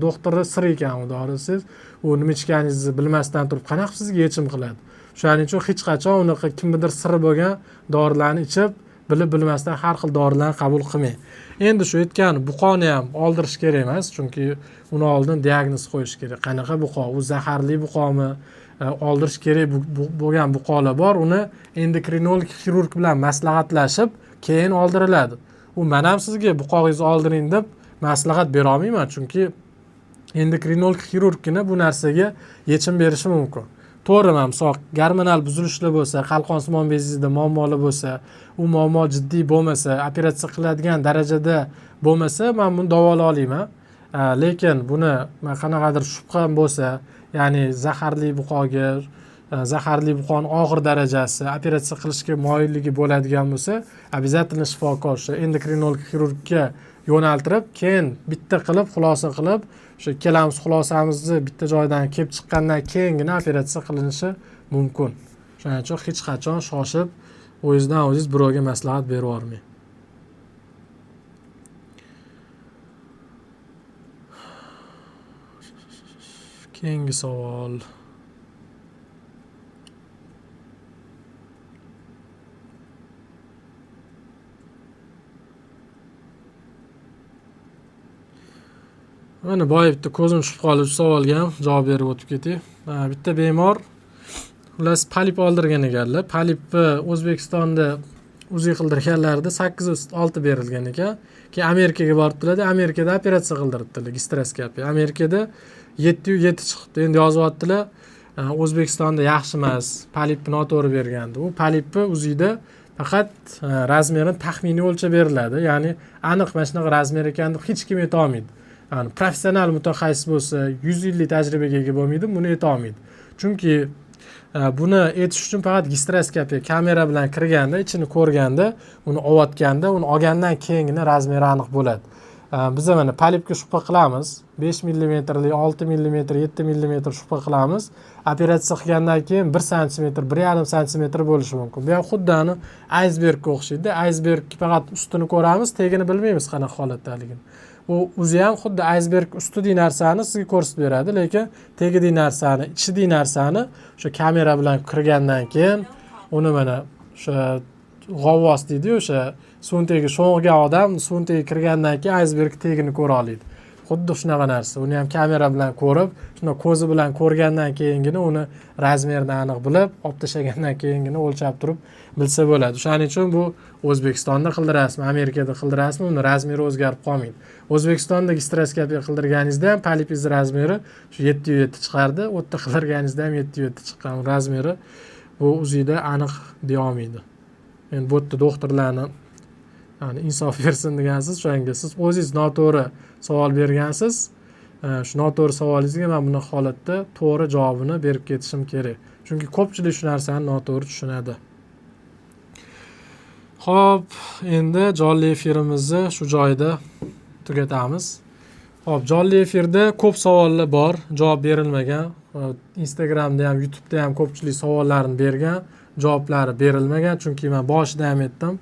doktorning siri ekan u dorisiz. U nima ichganingizni bilmasdan turib, qanaqa sizga yechim qiladi? Shuning uchun hech qachon unaqa kimnidir siri bo'lgan dorilarni ichib, bilib bilmasdan har xil dorilarni qabul qilmang. Endi shu aytgan buqoni ham oldirish kerak emas, chunki uni oldin diagnoz qo'yish kerak. Qanaqa buqoq, u zaharli buqoqmi, oldirish kerak bo'lgan buqoqlar bor. Uni endokrinolog xirurg bilan maslahatlashib, keyin oldiriladi. U men ham sizga buqog'ingizni oldiring deb maslahat bera olmayman, chunki endokrinolog xirurgina bu narsaga yechim berishi mumkin. To'g'rimi? Misol gormonal buzilishlar bo'lsa, qalqonsimon bezingizda muammolar bo'lsa, u muammo jiddiy bo'lmasa, operatsiya qiladigan darajada bo'lmasa, men buni davolay olaman. Lekin buni qanaqadir shubham bo'lsa, ya'ni zaharli buqoning og'ir darajasi, operatsiya qilishga moyilligi bo'ladigan bo'lsa, обязательно shifokor, endokrinolog xirurgga yo'naltirib, keyin bitta qilib, xulosa qilib, o'sha ikkalamiz xulosamizni bitta joydan kelib chiqqandan keyingina operatsiya qilinishi mumkin. Shuning uchun hech qachon shoshib, o'zingizdan o'zingiz birovga maslahat berib yubormang. Keyingi savol. Mana boya bitta ko'zim tushib qoldi, savolga ham javob berib o'tib ketay. Bitta bemor ular polip oldirgan ekanlar. Polipni O'zbekistonda uzi qildirganlarida 806 berilgan ekan. Keyin Amerikaga boribdilar, Amerikada operatsiya qildiribdilar, gastroskopiya. Amerikada 707 chiqibdi. Endi yozyaptilar, O'zbekistonda yaxshi emas, polipni noto'g'ri bergandi. U polipni uzida faqat razmerini taxminiy o'lchab beriladi. Ya'ni aniq mana shunaqa razmer ekan deb hech kim ayta olmaydi. Ya'ni professional mutaxassis bo'lsa, 100 yillik tajribaga ega bo'lmaydi, buni ayta olmaydi. Chunki buni aytish uchun faqat gastroskopiya kamera bilan kirganda, ichini ko'rganda, uni olayotganda, uni olgandan keyingina razmeri aniq bo'ladi. Biz mana polipga shubha qilamiz. 5 mm, 6 mm, 7 mm shubha qilamiz. Operatsiya qilgandan keyin 1 sm, 1,5 sm bo'lishi mumkin. Bu ham xuddi aysbergga o'xshaydi. Aysbergga faqat ustini ko'ramiz, tagini bilmaymiz qanaqa holatdaligini. U o'zi ham xuddi aysberg ustidagi narsani sizga ko'rsatib beradi, lekin tagidagi narsani, ichidagi narsani o'sha kamera bilan kirgandan keyin uni mana o'sha g'avvos deydi, o'sha suntagi sho'ng'gan odam suntaga kirgandan keyin aysberg tagini ko'ra oladi. Xuddi shunaqa narsa. Uni ham kamera bilan ko'rib, shuna ko'zi bilan ko'rgandan keyingina uni razmerini aniq bilib, olib tashlagandan keyingina o'lchab turib bilsa bo'ladi. Shuning uchun bu O'zbekistonda qildirasizmi, Amerikada qildirasizmi, uni razmeri o'zgarib qolmaydi. O'zbekistonda gastroskopiya qildirganingizda ham polipiz razmeri shu 707 chiqardi, u yerda qildirganingizda ham 707 chiqqan razmeri bu uzida aniq deya olmaydi. Endi bu yerda doktorlarni insof bersin degansiz, o'shanga siz o'zingiz noto'g'ri savol bergansiz. Shu noto'g'ri savolingizga men buni holatda to'g'ri javobini berib ketishim kerak. Chunki ko'pchilik shu narsani noto'g'ri tushunadi. Xo'p, endi jonli efirimizni shu joyda tugatamiz. Xo'p, jonli efirda ko'p savollar bor, javob berilmagan. Instagramda ham, YouTube'da ham ko'pchilik savollarni bergan, javoblari berilmagan. Chunki men boshida ham aytdim,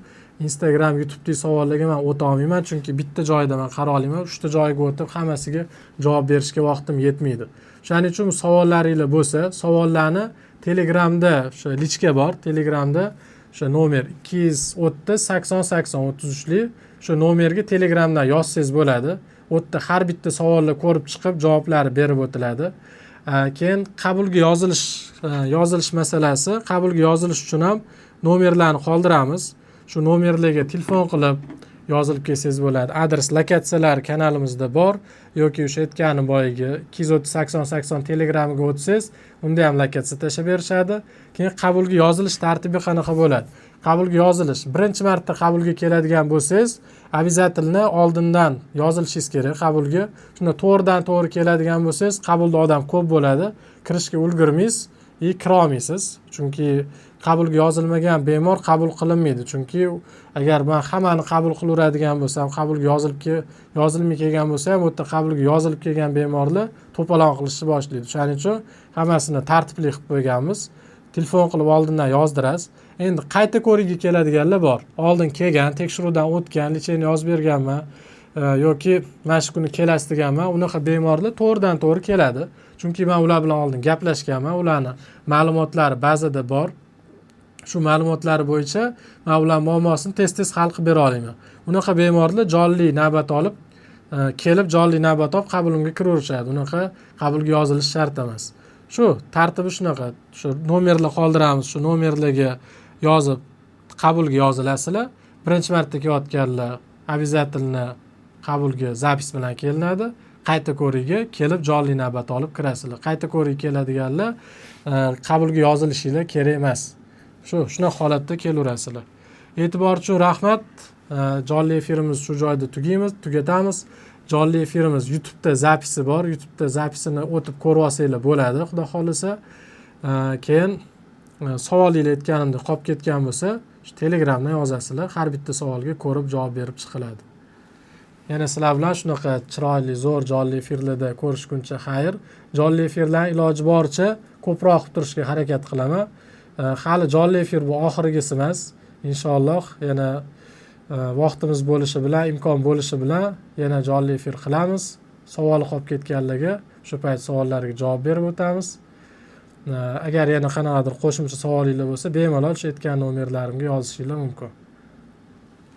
Instagram, YouTube'dagi savollarga men o'ta olmayman, chunki bitta joyda men qara olaman, 3 ta joyga o'tib hammasiga javob berishga vaqtim yetmaydi. Shuning uchun savollaringiz bo'lsa, savollarni Telegramda o'sha lichka bor, Telegramda o'sha nomer 230 80 80 33 lik o'sha nomerga Telegramdan yozsangiz bo'ladi. U yerda har bitta savolni ko'rib chiqib javoblari berib o'tiladi. Keyin qabulga yozilish masalasi, qabulga yozilish uchun ham nomerlarni qoldiramiz. Shu nomerlarga telefon qilib yozilib kelsangiz bo'ladi. Adres, lokatsiyalar kanalimizda bor yoki o'sha aytganim boyagi 230 80 80 Telegramga o'tsangiz, unda ham lokatsiya tashlab berishadi. Keyin qabulga yozilish tartibi qanaqa bo'ladi? Qabulga yozilish, birinchi marta qabulga keladigan bo'lsangiz, обязательно oldindan yozilishingiz kerak qabulga. Shunda to'g'ridan to'g'ri keladigan bo'lsangiz, qabulda odam ko'p bo'ladi, kirishga ulgurmaysiz, kira olmaysiz. Chunki qabulga yozilmagan bemor qabul qilinmaydi. Chunki agar men hammani qabul qilaveradigan bo'lsam, qabulga yozilmay kelgan bo'lsa ham, u yerda qabulga yozilib kelgan bemorlar to'polon qilishni boshlaydi. Shuning uchun hammasini tartibli qilib qo'yganmiz. Telefon qilib oldindan yozdirasiz. Endi qayta ko'rikka keladiganlar bor. Oldin kelgan, tekshiruvdan o'tgan, lecheni yozib berganman yoki mana shu kuni kelasiz deganman. Unaqa bemorlar to'g'ridan to'g'ri keladi. Chunki men ular bilan oldin gaplashganman. Ularning ma'lumotlari bazada bor. Shu ma'lumotlari bo'yicha men ular muammosini tez hal qilib bera olaman. Unaqa bemorlar jonli navbat olib, kelib jonli navbat olib qabulimga kiraverishadi. Unaqa qabulga yozilish shart emas. Shu tartibi shunaqa. Shu nomerlar qoldiramiz. Shu nomerlarga yozib qabulga yozilasizlar. Birinchi marta kelayotganlar обязательно qabulga zapis bilan kelinadi. Qayta ko'rikka kelib jonli navbat olib kirasizlar. Qayta ko'rikka keladiganlar qabulga yozilishinglar kerak emas. Shuna holatda kelaverasizlar. E'tibor uchun rahmat. Jonli efirimiz shu joyda tugatamiz. Jonli efirimiz YouTube'da zapisi bor. YouTube'da zapisini o'tib ko'rib olsanglar bo'ladi, xudo xolisa. Keyin savolingiz aytganimda qolib ketgan bo'lsa, shu Telegramdan yozasizlar. Har bitta savolga ko'rib javob berib chiqiladi. Yana sizlar bilan shunaqa chiroyli, zo'r jonli efirlarda ko'rishguncha xayr. Jonli efirlarni iloji boricha ko'proq qilib turishga harakat qilaman. Hali jonli efir bu oxirgisi emas. Inshaalloh yana vaqtimiz bo'lishi bilan, imkon bo'lishi bilan yana jonli efir qilamiz. Savol qolib ketganlarga shu payt savollarga javob berib o'tamiz. Agar yana qanaqadir qo'shimcha savolingiz bo'lsa, bemalol aytgan nomerlarimga yozishingiz mumkin.